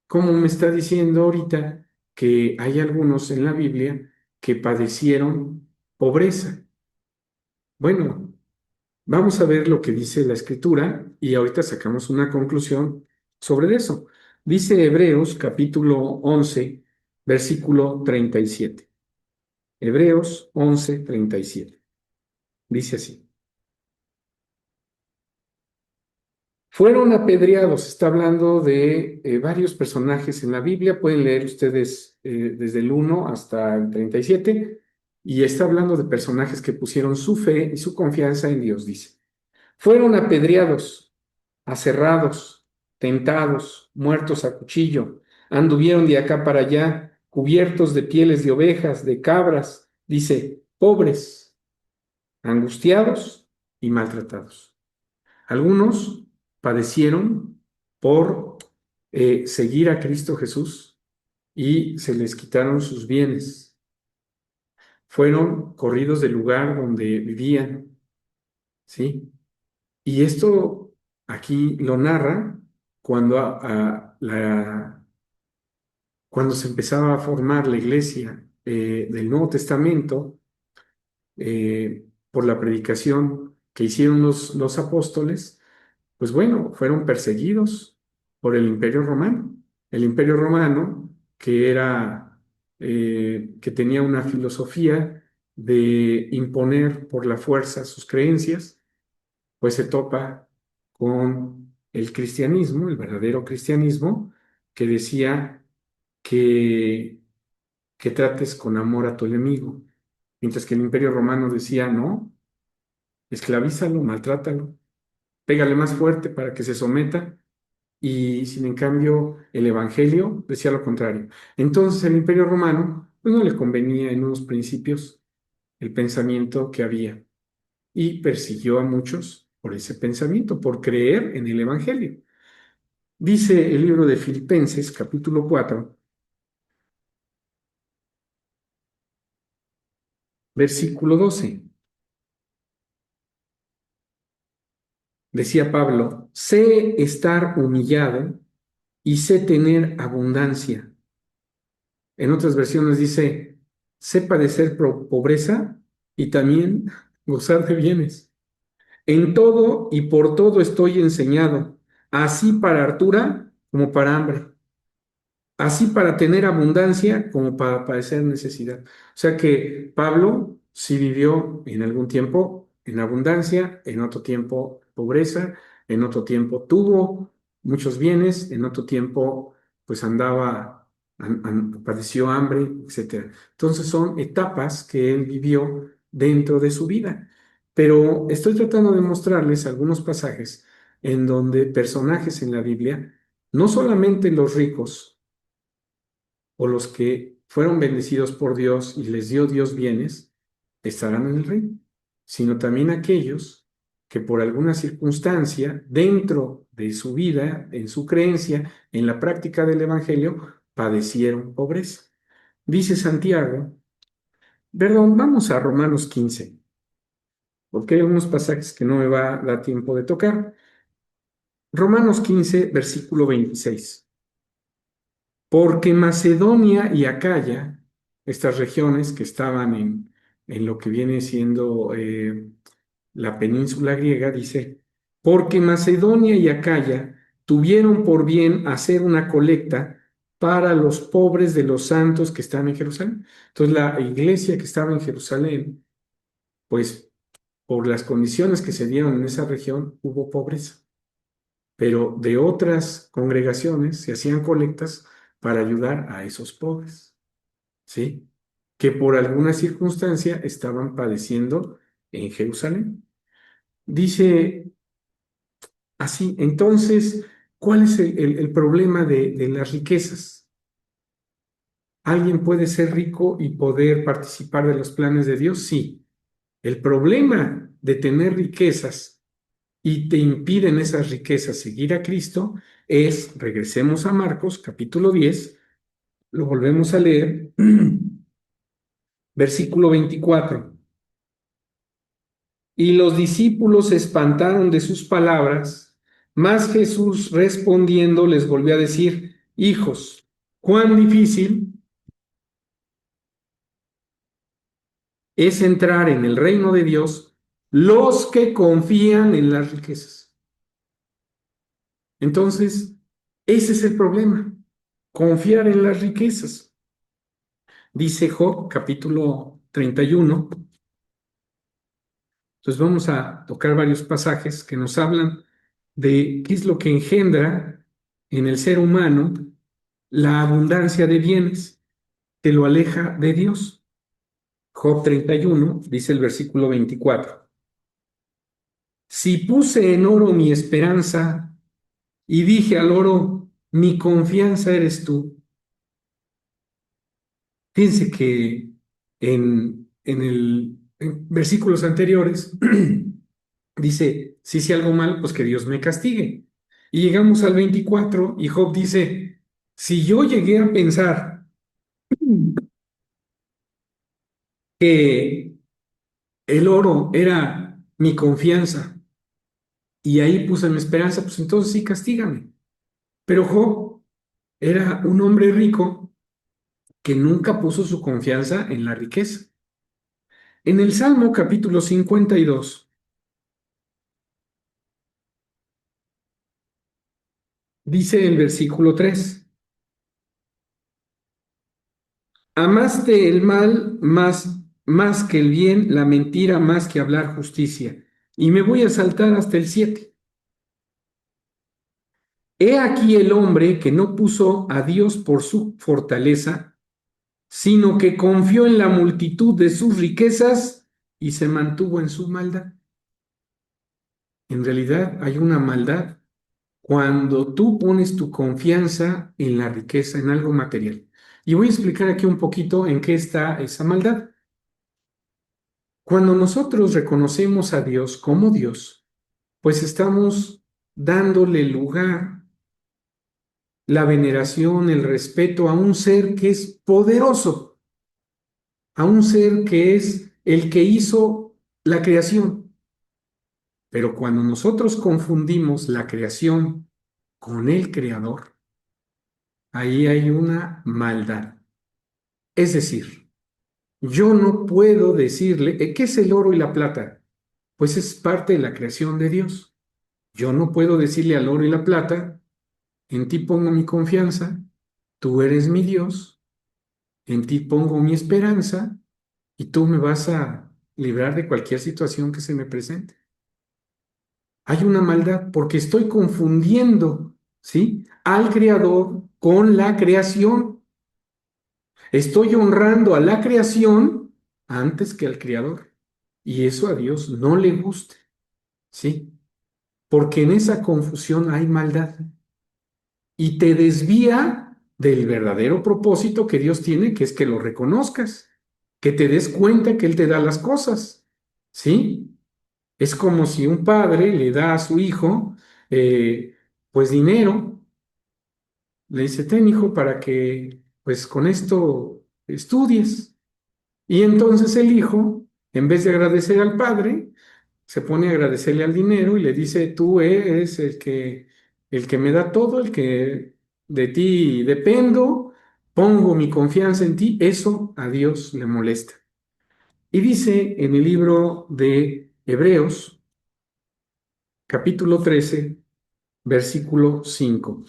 ¿Cómo me está diciendo ahorita que hay algunos en la Biblia que padecieron pobreza? Bueno, Vamos a ver lo que dice la Escritura y ahorita sacamos una conclusión sobre eso. Dice Hebreos capítulo 11, versículo 37. Hebreos 11, 37. Dice así. Fueron apedreados, está hablando de varios personajes en la Biblia, pueden leer ustedes desde el 1 hasta el 37, y está hablando de personajes que pusieron su fe y su confianza en Dios, dice. Fueron apedreados, aserrados, tentados, muertos a cuchillo, anduvieron de acá para allá, cubiertos de pieles de ovejas, de cabras, dice, pobres, angustiados y maltratados. Algunos padecieron por seguir a Cristo Jesús y se les quitaron sus bienes. Fueron corridos del lugar donde vivían, ¿sí? Y esto aquí lo narra cuando, cuando se empezaba a formar la iglesia del Nuevo Testamento por la predicación que hicieron los apóstoles. Pues bueno, fueron perseguidos por el Imperio Romano. El Imperio Romano, que tenía una filosofía de imponer por la fuerza sus creencias, pues se topa con el cristianismo, el verdadero cristianismo, que decía que, que trates con amor a tu enemigo, mientras que el Imperio Romano decía, no, esclavízalo, maltrátalo, pégale más fuerte para que se someta. Y sin en cambio el Evangelio decía lo contrario. Entonces el Imperio Romano pues no le convenía en unos principios el pensamiento que había y persiguió a muchos por ese pensamiento, por creer en el Evangelio. Dice el libro de Filipenses, capítulo 4, versículo 12. Decía Pablo, sé estar humillado y sé tener abundancia. En otras versiones dice, sé padecer pobreza y también gozar de bienes. En todo y por todo estoy enseñado, así para hartura como para hambre, así para tener abundancia como para padecer necesidad. O sea que Pablo sí vivió en algún tiempo en abundancia, en otro tiempo pobreza, en otro tiempo tuvo muchos bienes, en otro tiempo pues andaba, padeció hambre, etcétera. Entonces son etapas que él vivió dentro de su vida. Pero estoy tratando de mostrarles algunos pasajes en donde personajes en la Biblia, no solamente los ricos, o los que fueron bendecidos por Dios y les dio Dios bienes, estarán en el reino, sino también aquellos que por alguna circunstancia dentro de su vida, en su creencia, en la práctica del Evangelio, padecieron pobreza. Dice Santiago, perdón, vamos a Romanos 15, porque hay unos pasajes que no me va a dar tiempo de tocar. Romanos 15, versículo 26. Porque Macedonia y Acaya, estas regiones que estaban en lo que viene siendo la península griega, dice, porque Macedonia y Acaya tuvieron por bien hacer una colecta para los pobres de los santos que están en Jerusalén. Entonces la iglesia que estaba en Jerusalén, pues por las condiciones que se dieron en esa región, hubo pobreza, pero de otras congregaciones se hacían colectas para ayudar a esos pobres, ¿sí? Que por alguna circunstancia estaban padeciendo en Jerusalén. Dice así, entonces, ¿cuál es el problema de las riquezas? ¿Alguien puede ser rico y poder participar de los planes de Dios? Sí. El problema de tener riquezas y te impiden esas riquezas seguir a Cristo es, regresemos a Marcos capítulo 10, lo volvemos a leer, versículo 24. Y los discípulos se espantaron de sus palabras, mas Jesús respondiendo les volvió a decir, hijos, cuán difícil es entrar en el reino de Dios los que confían en las riquezas. Entonces, ese es el problema, confiar en las riquezas. Dice Job, capítulo 31. Entonces vamos a tocar varios pasajes que nos hablan de qué es lo que engendra en el ser humano la abundancia de bienes, que lo aleja de Dios. Job 31 dice el versículo 24. Si puse en oro mi esperanza y dije al oro, mi confianza eres tú. Fíjense que en versículos anteriores dice, si hice algo mal, pues que Dios me castigue. Y llegamos al 24 y Job dice, si yo llegué a pensar que el oro era mi confianza y ahí puse mi esperanza, pues entonces sí, castígame. Pero Job era un hombre rico que nunca puso su confianza en la riqueza. En el Salmo capítulo 52 dice el versículo 3. Amaste el mal más que el bien, la mentira más que hablar justicia. Y me voy a saltar hasta el 7. He aquí el hombre que no puso a Dios por su fortaleza, sino que confió en la multitud de sus riquezas y se mantuvo en su maldad. En realidad hay una maldad cuando tú pones tu confianza en la riqueza, en algo material. Y voy a explicar aquí un poquito en qué está esa maldad. Cuando nosotros reconocemos a Dios como Dios, pues estamos dándole lugar, la veneración, el respeto a un ser que es poderoso, a un ser que es el que hizo la creación. Pero cuando nosotros confundimos la creación con el creador, ahí hay una maldad. Es decir, yo no puedo decirle, ¿qué es el oro y la plata? Pues es parte de la creación de Dios. Yo no puedo decirle al oro y la plata, en ti pongo mi confianza, tú eres mi Dios, en ti pongo mi esperanza y tú me vas a librar de cualquier situación que se me presente. Hay una maldad porque estoy confundiendo, ¿sí? Al creador con la creación. Estoy honrando a la creación antes que al creador. Y eso a Dios no le gusta, ¿sí? Porque en esa confusión hay maldad y te desvía del verdadero propósito que Dios tiene, que es que lo reconozcas, que te des cuenta que Él te da las cosas, ¿sí? Es como si un padre le da a su hijo, pues dinero, le dice, ten hijo para que, pues con esto estudies. Y entonces el hijo, en vez de agradecer al padre, se pone a agradecerle al dinero y le dice, tú eres el que me da todo, el que de ti dependo, pongo mi confianza en ti, eso a Dios le molesta. Y dice en el libro de Hebreos, capítulo 13, versículo 5.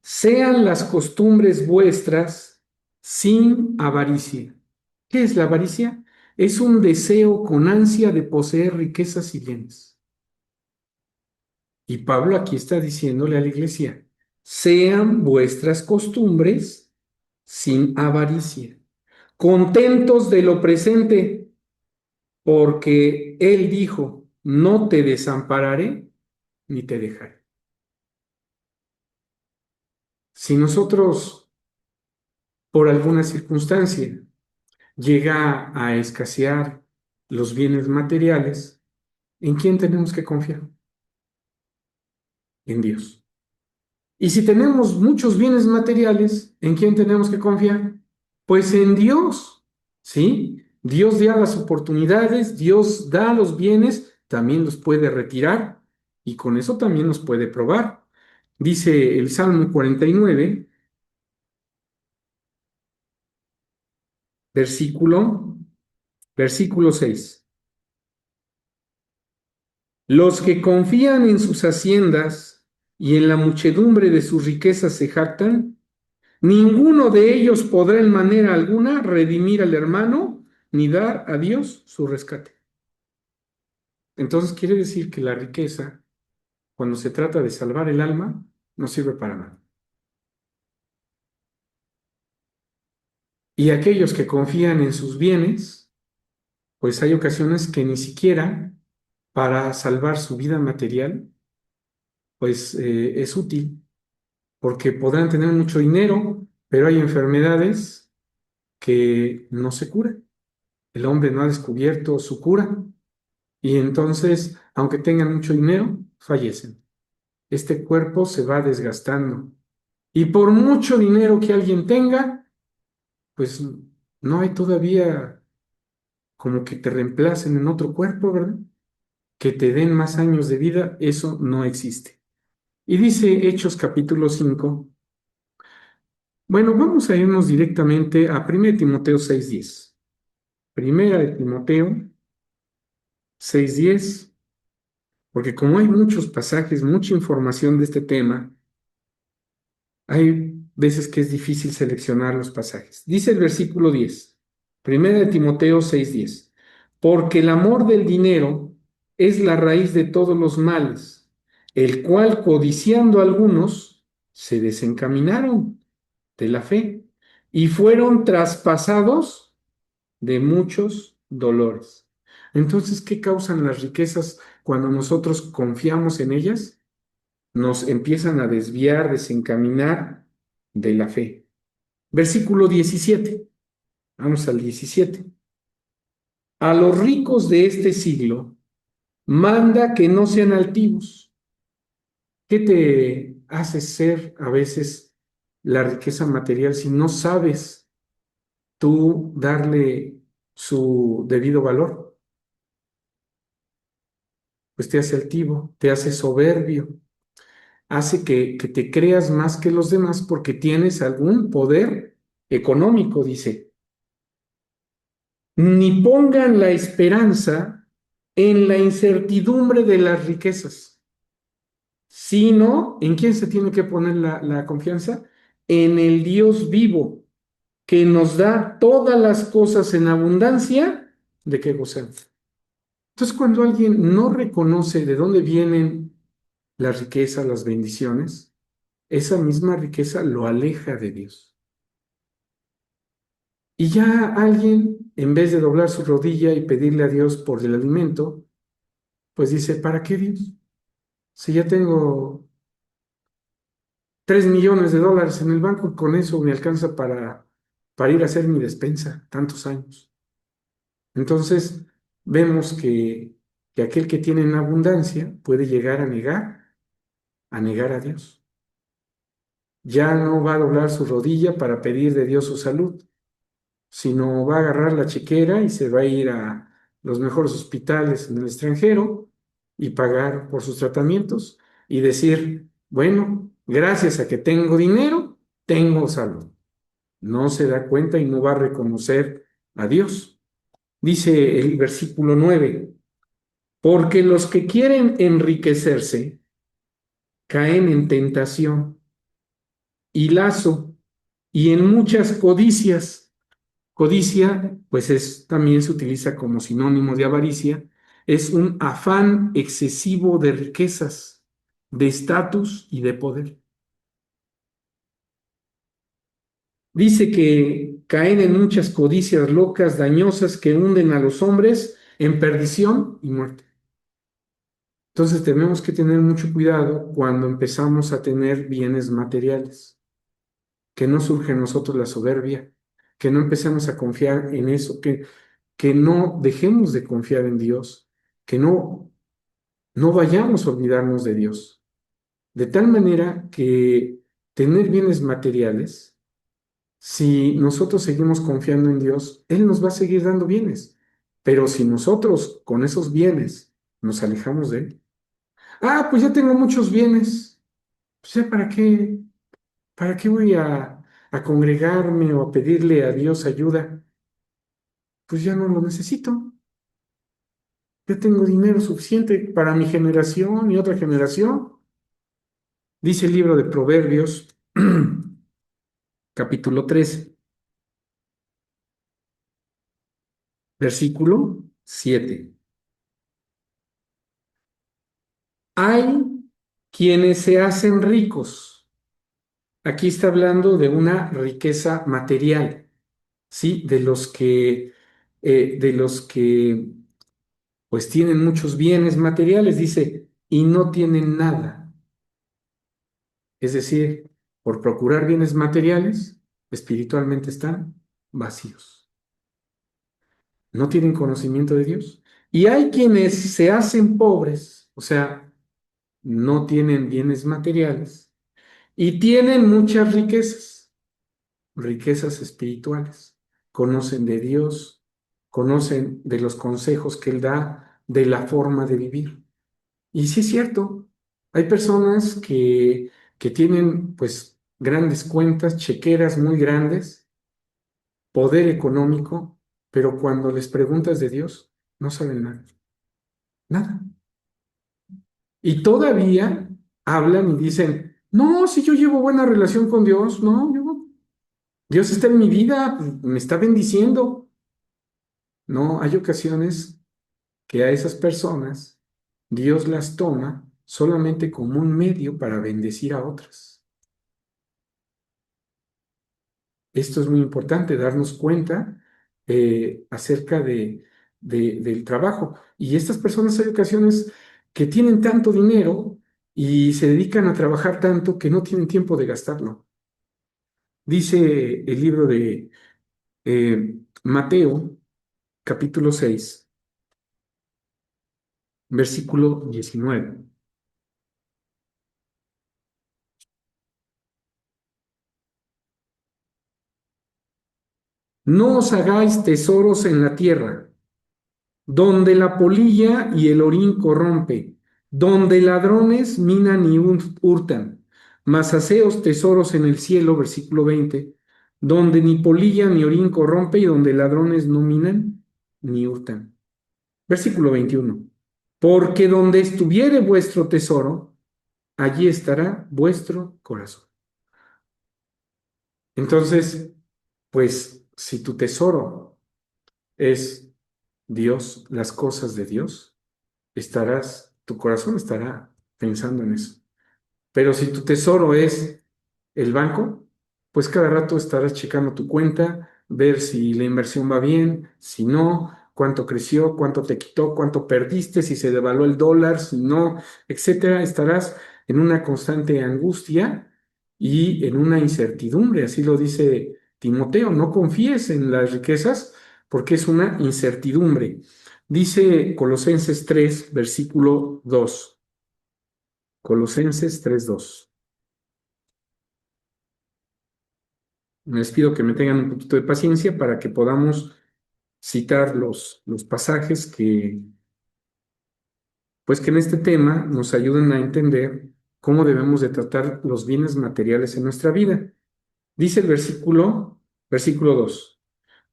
Sean las costumbres vuestras sin avaricia. ¿Qué es la avaricia? Es un deseo con ansia de poseer riquezas y bienes. Y Pablo aquí está diciéndole a la iglesia, sean vuestras costumbres sin avaricia, contentos de lo presente, porque Él dijo, no te desampararé ni te dejaré. Si nosotros, por alguna circunstancia, llega a escasear los bienes materiales, ¿en quién tenemos que confiar? En Dios. Y si tenemos muchos bienes materiales, ¿en quién tenemos que confiar? Pues en Dios, ¿sí? Dios da las oportunidades, Dios da los bienes, también los puede retirar y con eso también nos puede probar. Dice el Salmo 49, versículo Versículo 6. Los que confían en sus haciendas y en la muchedumbre de sus riquezas se jactan, ninguno de ellos podrá en manera alguna redimir al hermano ni dar a Dios su rescate. Entonces quiere decir que la riqueza, cuando se trata de salvar el alma, no sirve para nada. Y aquellos que confían en sus bienes, pues hay ocasiones que ni siquiera para salvar su vida material, pues es útil, porque podrán tener mucho dinero, pero hay enfermedades que no se curan. El hombre no ha descubierto su cura y entonces, aunque tengan mucho dinero, fallecen. Este cuerpo se va desgastando. Y por mucho dinero que alguien tenga, pues no hay todavía como que te reemplacen en otro cuerpo, ¿verdad? Que te den más años de vida, eso no existe. Y dice Hechos capítulo 5. Bueno, vamos a irnos directamente a 1 Timoteo 6:10. Primera de Timoteo 6:10, porque como hay muchos pasajes, mucha información de este tema, hay veces que es difícil seleccionar los pasajes. Dice el versículo 10, Primera de Timoteo 6:10, porque el amor del dinero es la raíz de todos los males, el cual codiciando algunos se desencaminaron de la fe y fueron traspasados de muchos dolores. Entonces, ¿qué causan las riquezas cuando nosotros confiamos en ellas? Nos empiezan a desviar, desencaminar de la fe. Versículo 17. Vamos al 17. A los ricos de este siglo, manda que no sean altivos. ¿Qué te hace ser a veces la riqueza material si no sabes tú darle su debido valor? Pues te hace altivo, te hace soberbio, hace que te creas más que los demás porque tienes algún poder económico, dice. Ni pongan la esperanza en la incertidumbre de las riquezas, sino ¿en quién se tiene que poner la confianza? En el Dios vivo, que nos da todas las cosas en abundancia de que gozamos. Entonces, cuando alguien no reconoce de dónde vienen las riquezas, las bendiciones, esa misma riqueza lo aleja de Dios. Y ya alguien, en vez de doblar su rodilla y pedirle a Dios por el alimento, pues dice, ¿para qué Dios? Si ya tengo 3 millones de dólares en el banco, con eso me alcanza para ir a hacer mi despensa tantos años. Entonces, vemos que aquel que tiene en abundancia puede llegar a negar a Dios. Ya no va a doblar su rodilla para pedir de Dios su salud, sino va a agarrar la chequera y se va a ir a los mejores hospitales en el extranjero y pagar por sus tratamientos y decir, bueno, gracias a que tengo dinero, tengo salud. No se da cuenta y no va a reconocer a Dios. Dice el versículo 9, porque los que quieren enriquecerse caen en tentación y lazo y en muchas codicias. Codicia, pues también se utiliza como sinónimo de avaricia, es un afán excesivo de riquezas, de estatus y de poder. Dice que caen en muchas codicias locas, dañosas, que hunden a los hombres en perdición y muerte. Entonces tenemos que tener mucho cuidado cuando empezamos a tener bienes materiales, que no surge en nosotros la soberbia, que no empecemos a confiar en eso, que no dejemos de confiar en Dios, que no vayamos a olvidarnos de Dios. De tal manera que tener bienes materiales, si nosotros seguimos confiando en Dios, Él nos va a seguir dando bienes. Pero si nosotros con esos bienes nos alejamos de Él, pues ya tengo muchos bienes, pues ya para qué voy a congregarme o a pedirle a Dios ayuda pues ya no lo necesito. Ya tengo dinero suficiente para mi generación y otra generación. Dice el libro de Proverbios, capítulo 13, versículo 7. Hay quienes se hacen ricos. Aquí está hablando de una riqueza material, ¿sí? De los que pues tienen muchos bienes materiales, dice, y no tienen nada. Es decir, por procurar bienes materiales, espiritualmente están vacíos. No tienen conocimiento de Dios. Y hay quienes se hacen pobres, o sea, no tienen bienes materiales y tienen muchas riquezas, riquezas espirituales. Conocen de Dios, conocen de los consejos que Él da, de la forma de vivir. Y sí es cierto, hay personas que tienen pues grandes cuentas, chequeras muy grandes, poder económico, pero cuando les preguntas de Dios, no saben nada, nada. Y todavía hablan y dicen, no, si yo llevo buena relación con Dios, no, Dios está en mi vida, pues, me está bendiciendo. No, hay ocasiones que a esas personas Dios las toma solamente como un medio para bendecir a otras. Esto es muy importante, darnos cuenta acerca del trabajo. Y estas personas hay ocasiones que tienen tanto dinero y se dedican a trabajar tanto que no tienen tiempo de gastarlo. Dice el libro de Mateo, capítulo 6, versículo 19. No os hagáis tesoros en la tierra donde la polilla y el orín corrompe, donde ladrones minan y hurtan, mas haceos tesoros en el cielo, versículo 20, donde ni polilla ni orín corrompe y donde ladrones no minan ni hurtan. Versículo 21, porque donde estuviere vuestro tesoro, allí estará vuestro corazón. Entonces, pues si tu tesoro es Dios, las cosas de Dios, tu corazón estará pensando en eso. Pero si tu tesoro es el banco, pues cada rato estarás checando tu cuenta, ver si la inversión va bien, si no, cuánto creció, cuánto te quitó, cuánto perdiste, si se devaluó el dólar, si no, etcétera. Estarás en una constante angustia y en una incertidumbre, así lo dice Timoteo, no confíes en las riquezas porque es una incertidumbre. Dice Colosenses 3, versículo 2. Colosenses 3:2. Les pido que me tengan un poquito de paciencia para que podamos citar los pasajes pues que en este tema nos ayuden a entender cómo debemos de tratar los bienes materiales en nuestra vida. Dice el versículo 2.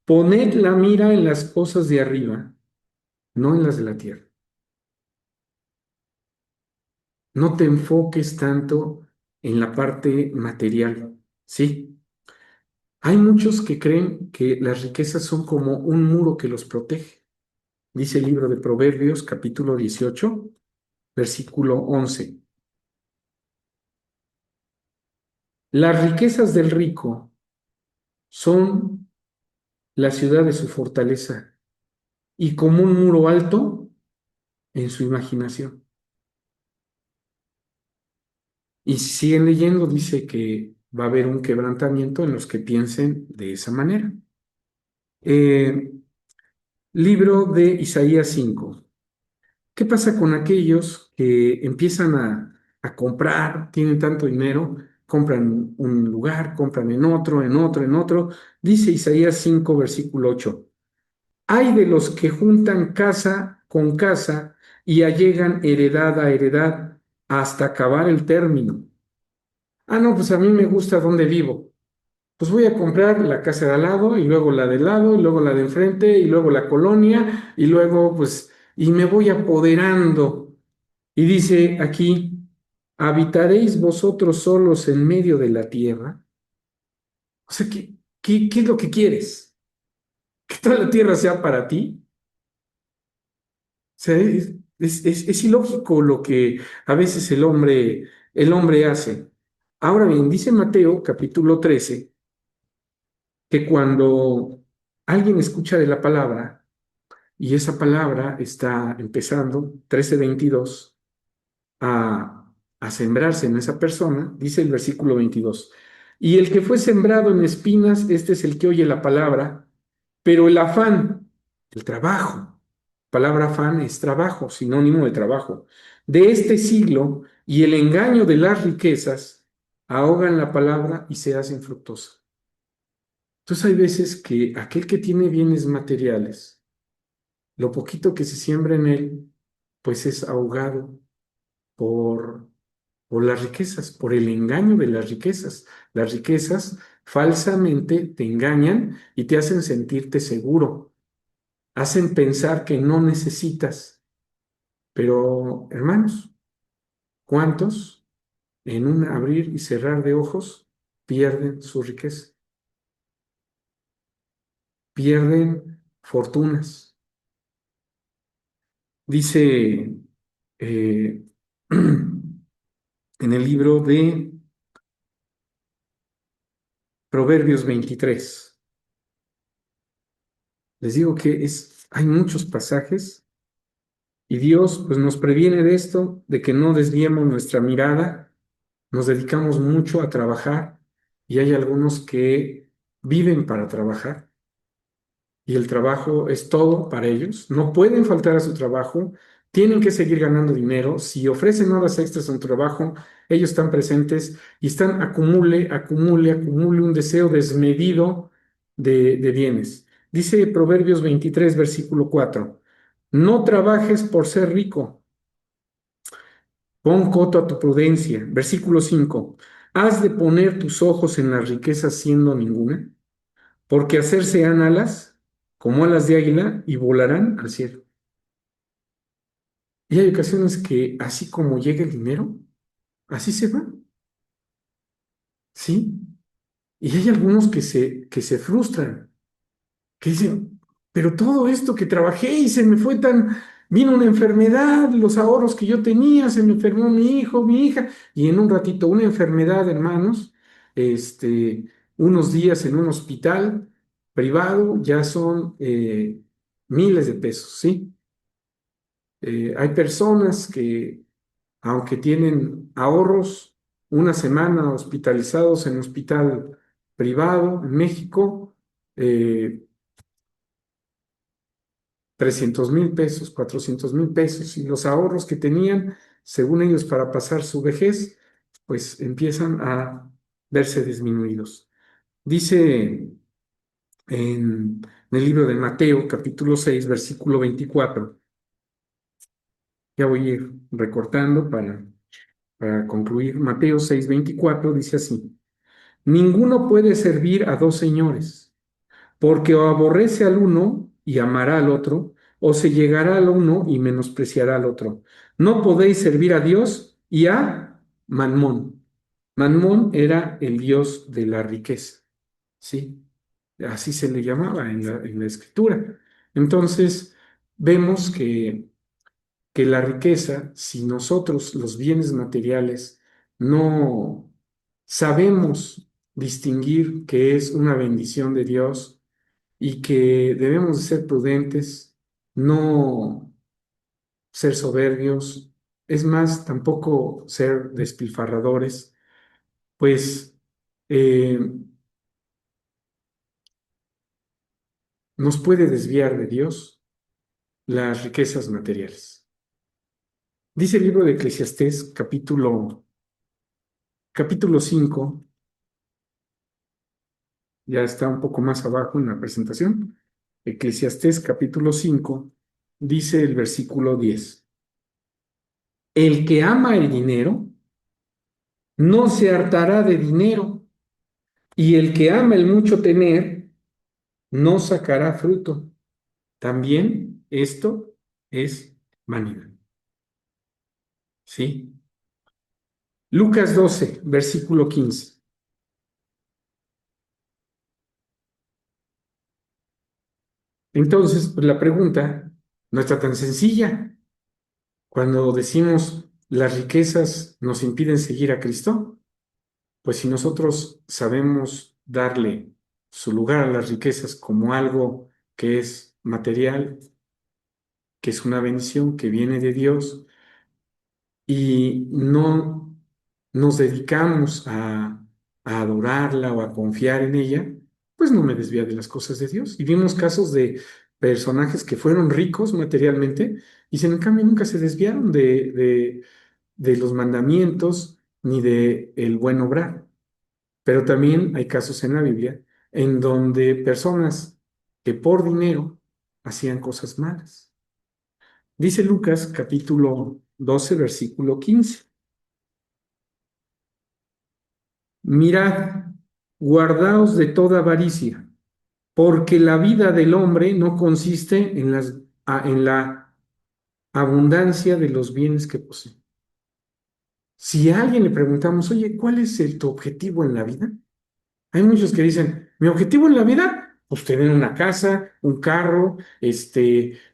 Poned la mira en las cosas de arriba, no en las de la tierra. No te enfoques tanto en la parte material, ¿sí? Hay muchos que creen que las riquezas son como un muro que los protege. Dice el libro de Proverbios, capítulo 18, versículo 11. Las riquezas del rico son la ciudad de su fortaleza y como un muro alto en su imaginación. Y si siguen leyendo, dice que va a haber un quebrantamiento en los que piensen de esa manera. Eh, Libro de Isaías 5. ¿Qué pasa con aquellos que empiezan a comprar, tienen tanto dinero, compran un lugar, compran en otro, en otro, en otro? Dice Isaías 5, versículo 8. Hay de los que juntan casa con casa y allegan heredad a heredad hasta acabar el término. Ah, no, pues a mí me gusta donde vivo. pues voy a comprar la casa de al lado y luego la del lado y luego la de enfrente y luego la colonia y luego pues y me voy apoderando. Y dice aquí, ¿habitaréis vosotros solos en medio de la tierra? O sea, ¿qué es lo que quieres? ¿Que toda la tierra sea para ti? O sea, es ilógico lo que a veces el hombre hace. Ahora bien, dice Mateo capítulo 13 que cuando alguien escucha de la palabra y esa palabra está empezando, 13:22, a sembrarse en esa persona, dice el versículo 22, y el que fue sembrado en espinas, este es el que oye la palabra, pero el afán, el trabajo, palabra afán es trabajo, sinónimo de trabajo, de este siglo y el engaño de las riquezas ahogan la palabra y se hacen fructosa. Entonces hay veces que aquel que tiene bienes materiales, lo poquito que se siembra en él, pues es ahogado por, por las riquezas, por el engaño de las riquezas. Las riquezas falsamente te engañan y te hacen sentirte seguro, hacen pensar que no necesitas. Pero, hermanos, ¿cuántos en un abrir y cerrar de ojos pierden su riqueza? Pierden fortunas. Dice en el libro de Proverbios 23. Les digo que hay muchos pasajes y Dios pues nos previene de esto, de que no desviemos nuestra mirada, nos dedicamos mucho a trabajar y hay algunos que viven para trabajar y el trabajo es todo para ellos, no pueden faltar a su trabajo, tienen que seguir ganando dinero, si ofrecen horas extras en su trabajo, ellos están presentes y están acumule un deseo desmedido de bienes. Dice Proverbios 23, versículo 4, no trabajes por ser rico, pon coto a tu prudencia. Versículo 5, has de poner tus ojos en las riquezas siendo ninguna, porque hacerse han alas como alas de águila y volarán al cielo. Y hay ocasiones que así como llega el dinero, así se va, ¿sí? Y hay algunos que se frustran, que dicen, pero todo esto que trabajé y se me fue vino una enfermedad, los ahorros que yo tenía, se me enfermó mi hijo, mi hija, y en un ratito una enfermedad, hermanos, unos días en un hospital privado ya son miles de pesos, ¿sí? Hay personas que, aunque tienen ahorros, una semana hospitalizados en hospital privado en México, eh, 300,000 pesos, 400,000 pesos, y los ahorros que tenían, según ellos, para pasar su vejez, pues empiezan a verse disminuidos. Dice en el libro de Mateo, capítulo 6, versículo 24, ya voy a ir recortando para concluir. Mateo 6:24 dice así, ninguno puede servir a dos señores, porque o aborrece al uno y amará al otro, o se llegará al uno y menospreciará al otro. No podéis servir a Dios y a Mamón. Mamón era el dios de la riqueza, ¿sí? Así se le llamaba en la escritura. Entonces, vemos que la riqueza, si nosotros los bienes materiales no sabemos distinguir que es una bendición de Dios y que debemos de ser prudentes, no ser soberbios, es más, tampoco ser despilfarradores, pues eh, nos puede desviar de Dios las riquezas materiales. Dice el libro de Eclesiastés, capítulo 5. Ya está un poco más abajo en la presentación. Eclesiastés capítulo 5 dice el versículo 10. El que ama el dinero no se hartará de dinero, Y el que ama el mucho tener no sacará fruto. También esto es vanidad. ¿Sí? Lucas 12, versículo 15. Entonces, pues la pregunta no está tan sencilla. Cuando decimos las riquezas nos impiden seguir a Cristo, pues si nosotros sabemos darle su lugar a las riquezas como algo que es material, que es una bendición que viene de Dios, y no nos dedicamos a adorarla o a confiar en ella, pues no me desvía de las cosas de Dios. Y vimos casos de personajes que fueron ricos materialmente y sin en cambio nunca se desviaron de los mandamientos ni de el buen obrar. Pero también hay casos en la Biblia en donde personas que por dinero hacían cosas malas. Dice Lucas capítulo 12 versículo 15. Mirad, guardaos de toda avaricia, porque la vida del hombre no consiste en la abundancia de los bienes que posee. Si a alguien le preguntamos, oye, ¿cuál es tu objetivo en la vida? Hay muchos que dicen, mi objetivo en la vida, pues tener una casa, un carro,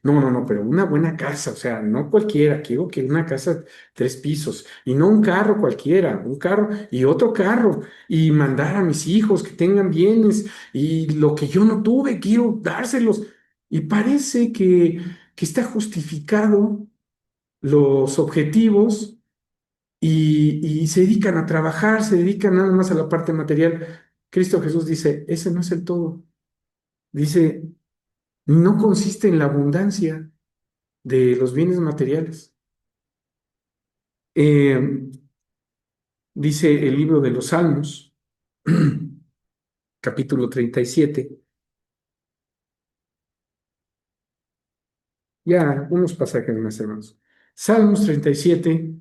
no, pero una buena casa, o sea, no cualquiera, quiero que una casa 3 pisos, y no un carro cualquiera, un carro y otro carro, y mandar a mis hijos que tengan bienes, y lo que yo no tuve, quiero dárselos. Y parece que está justificado los objetivos y se dedican a trabajar, se dedican nada más a la parte material. Cristo Jesús dice, ese no es el todo. Dice, no consiste en la abundancia de los bienes materiales. Eh, dice el libro de los Salmos, capítulo 37, ya unos pasajes más hermanos. Salmos 37,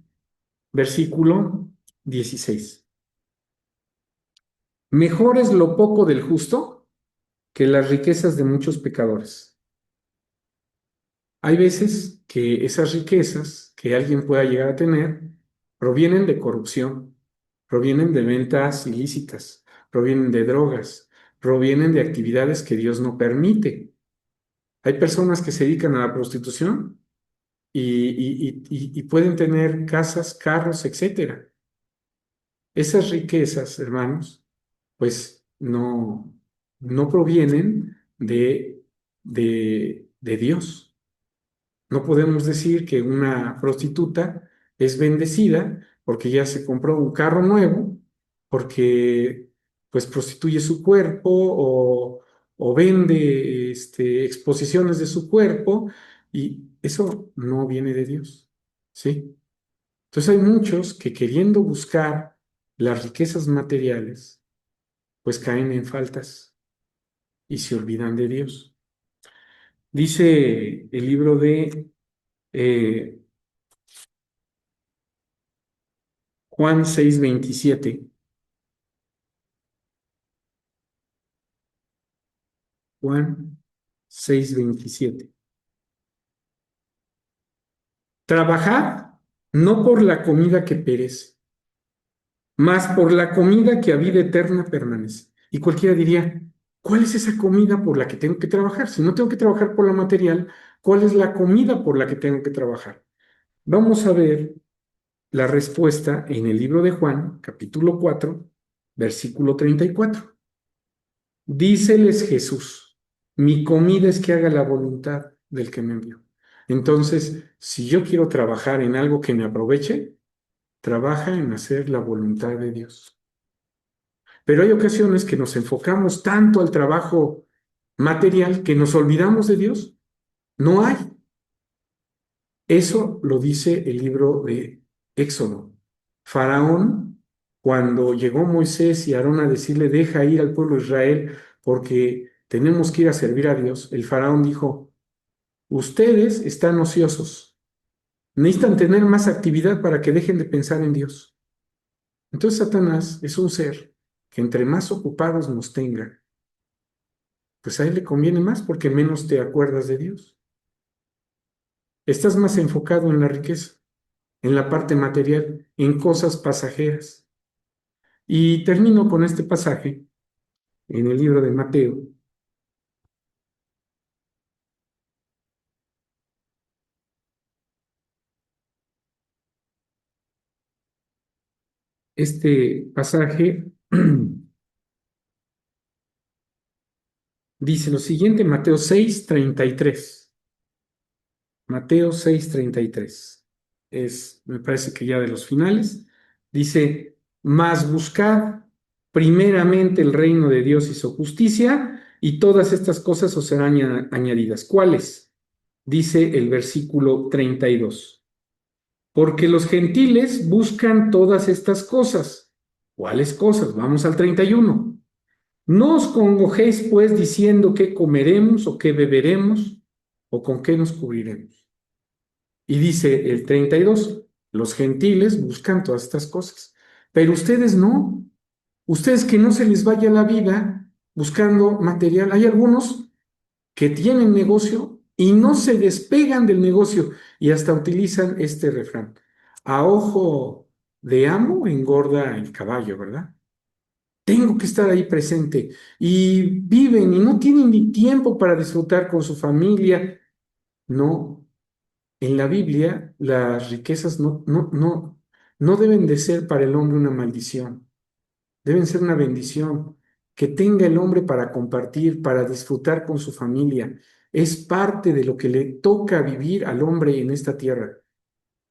versículo 16. Mejor es lo poco del justo que las riquezas de muchos pecadores. Hay veces que esas riquezas que alguien pueda llegar a tener provienen de corrupción, provienen de ventas ilícitas, provienen de drogas, provienen de actividades que Dios no permite. Hay personas que se dedican a la prostitución y pueden tener casas, carros, etcétera. Esas riquezas, hermanos, pues no provienen de Dios. No podemos decir que una prostituta es bendecida porque ya se compró un carro nuevo, porque pues prostituye su cuerpo o vende exposiciones de su cuerpo y eso no viene de Dios, ¿sí? Entonces hay muchos que queriendo buscar las riquezas materiales, pues caen en faltas y se olvidan de Dios. Dice el libro de eh, Juan 6:27. Juan 6:27. Trabajad no por la comida que perece, mas por la comida que a vida eterna permanece. Y cualquiera diría, ¿cuál es esa comida por la que tengo que trabajar? Si no tengo que trabajar por la material, ¿cuál es la comida por la que tengo que trabajar? Vamos a ver la respuesta en el libro de Juan, capítulo 4, versículo 34. Díceles Jesús, mi comida es que haga la voluntad del que me envió. Entonces, si yo quiero trabajar en algo que me aproveche, trabaja en hacer la voluntad de Dios. Pero hay ocasiones que nos enfocamos tanto al trabajo material que nos olvidamos de Dios. No hay. Eso lo dice el libro de Éxodo. Faraón, cuando llegó Moisés y Aarón a decirle, deja ir al pueblo de Israel porque tenemos que ir a servir a Dios, el faraón dijo, ustedes están ociosos, necesitan tener más actividad para que dejen de pensar en Dios. Entonces Satanás es un ser que entre más ocupados nos tenga, pues a él le conviene más porque menos te acuerdas de Dios. Estás más enfocado en la riqueza, en la parte material, en cosas pasajeras. Y termino con este pasaje en el libro de Mateo. Este pasaje dice lo siguiente, Mateo 6:33. Mateo 6:33. Me parece que ya de los finales. Dice, mas buscad primeramente el reino de Dios y su justicia, y todas estas cosas os serán añadidas. ¿Cuáles? Dice el versículo 32. Porque los gentiles buscan todas estas cosas. ¿Cuáles cosas? Vamos al 31. No os congojéis pues diciendo qué comeremos o qué beberemos o con qué nos cubriremos. Y dice el 32, los gentiles buscan todas estas cosas, pero ustedes no. Ustedes que no se les vaya la vida buscando material. Hay algunos que tienen negocio y no se despegan del negocio y hasta utilizan este refrán. A ojo de amo engorda el caballo, ¿verdad? Tengo que estar ahí presente y viven y no tienen ni tiempo para disfrutar con su familia. No, en la Biblia las riquezas no deben de ser para el hombre una maldición, deben ser una bendición. Que tenga el hombre para compartir, para disfrutar con su familia. Es parte de lo que le toca vivir al hombre en esta tierra.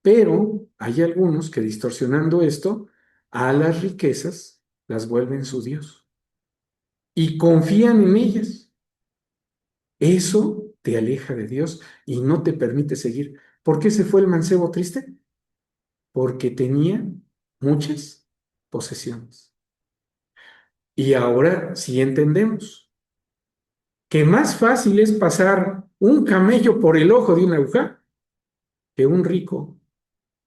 Pero hay algunos que distorsionando esto, a las riquezas las vuelven su Dios y confían en ellas. Eso te aleja de Dios y no te permite seguir. ¿Por qué se fue el mancebo triste? Porque tenía muchas posesiones. Y ahora sí entendemos que más fácil es pasar un camello por el ojo de una aguja que un rico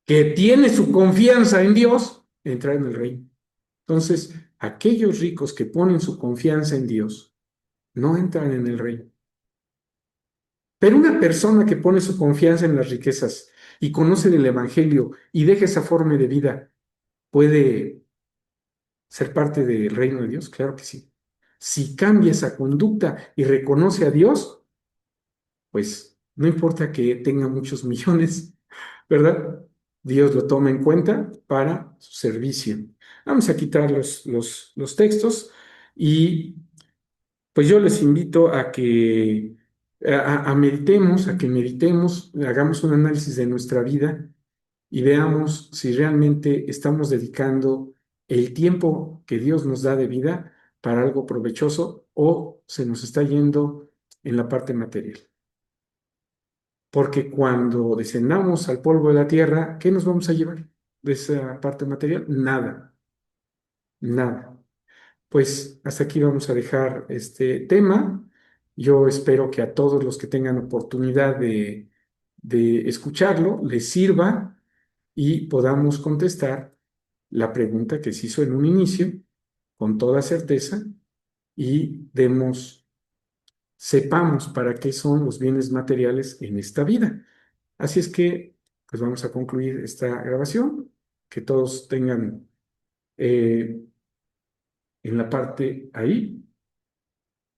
que tiene su confianza en Dios entrar en el reino. Entonces, aquellos ricos que ponen su confianza en Dios no entran en el reino. Pero una persona que pone su confianza en las riquezas y conoce del Evangelio y deja esa forma de vida, ¿puede ser parte del reino de Dios? Claro que sí. Si cambia esa conducta y reconoce a Dios, pues no importa que tenga muchos millones, ¿verdad? Dios lo toma en cuenta para su servicio. Vamos a quitar los textos y pues yo les invito a que meditemos, a que meditemos, hagamos un análisis de nuestra vida y veamos si realmente estamos dedicando el tiempo que Dios nos da de vida para algo provechoso o se nos está yendo en la parte material. Porque cuando descendamos al polvo de la tierra, ¿qué nos vamos a llevar de esa parte material? Nada, nada. Pues hasta aquí vamos a dejar este tema. Yo espero que a todos los que tengan oportunidad de escucharlo les sirva y podamos contestar la pregunta que se hizo en un inicio con toda certeza y sepamos para qué son los bienes materiales en esta vida. Así es que, pues vamos a concluir esta grabación. Que todos tengan en la parte ahí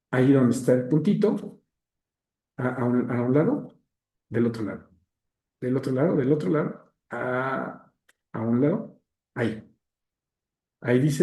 donde está el puntito, a un lado, del otro lado, del otro lado, del otro lado, a un lado, ahí. Ahí dice.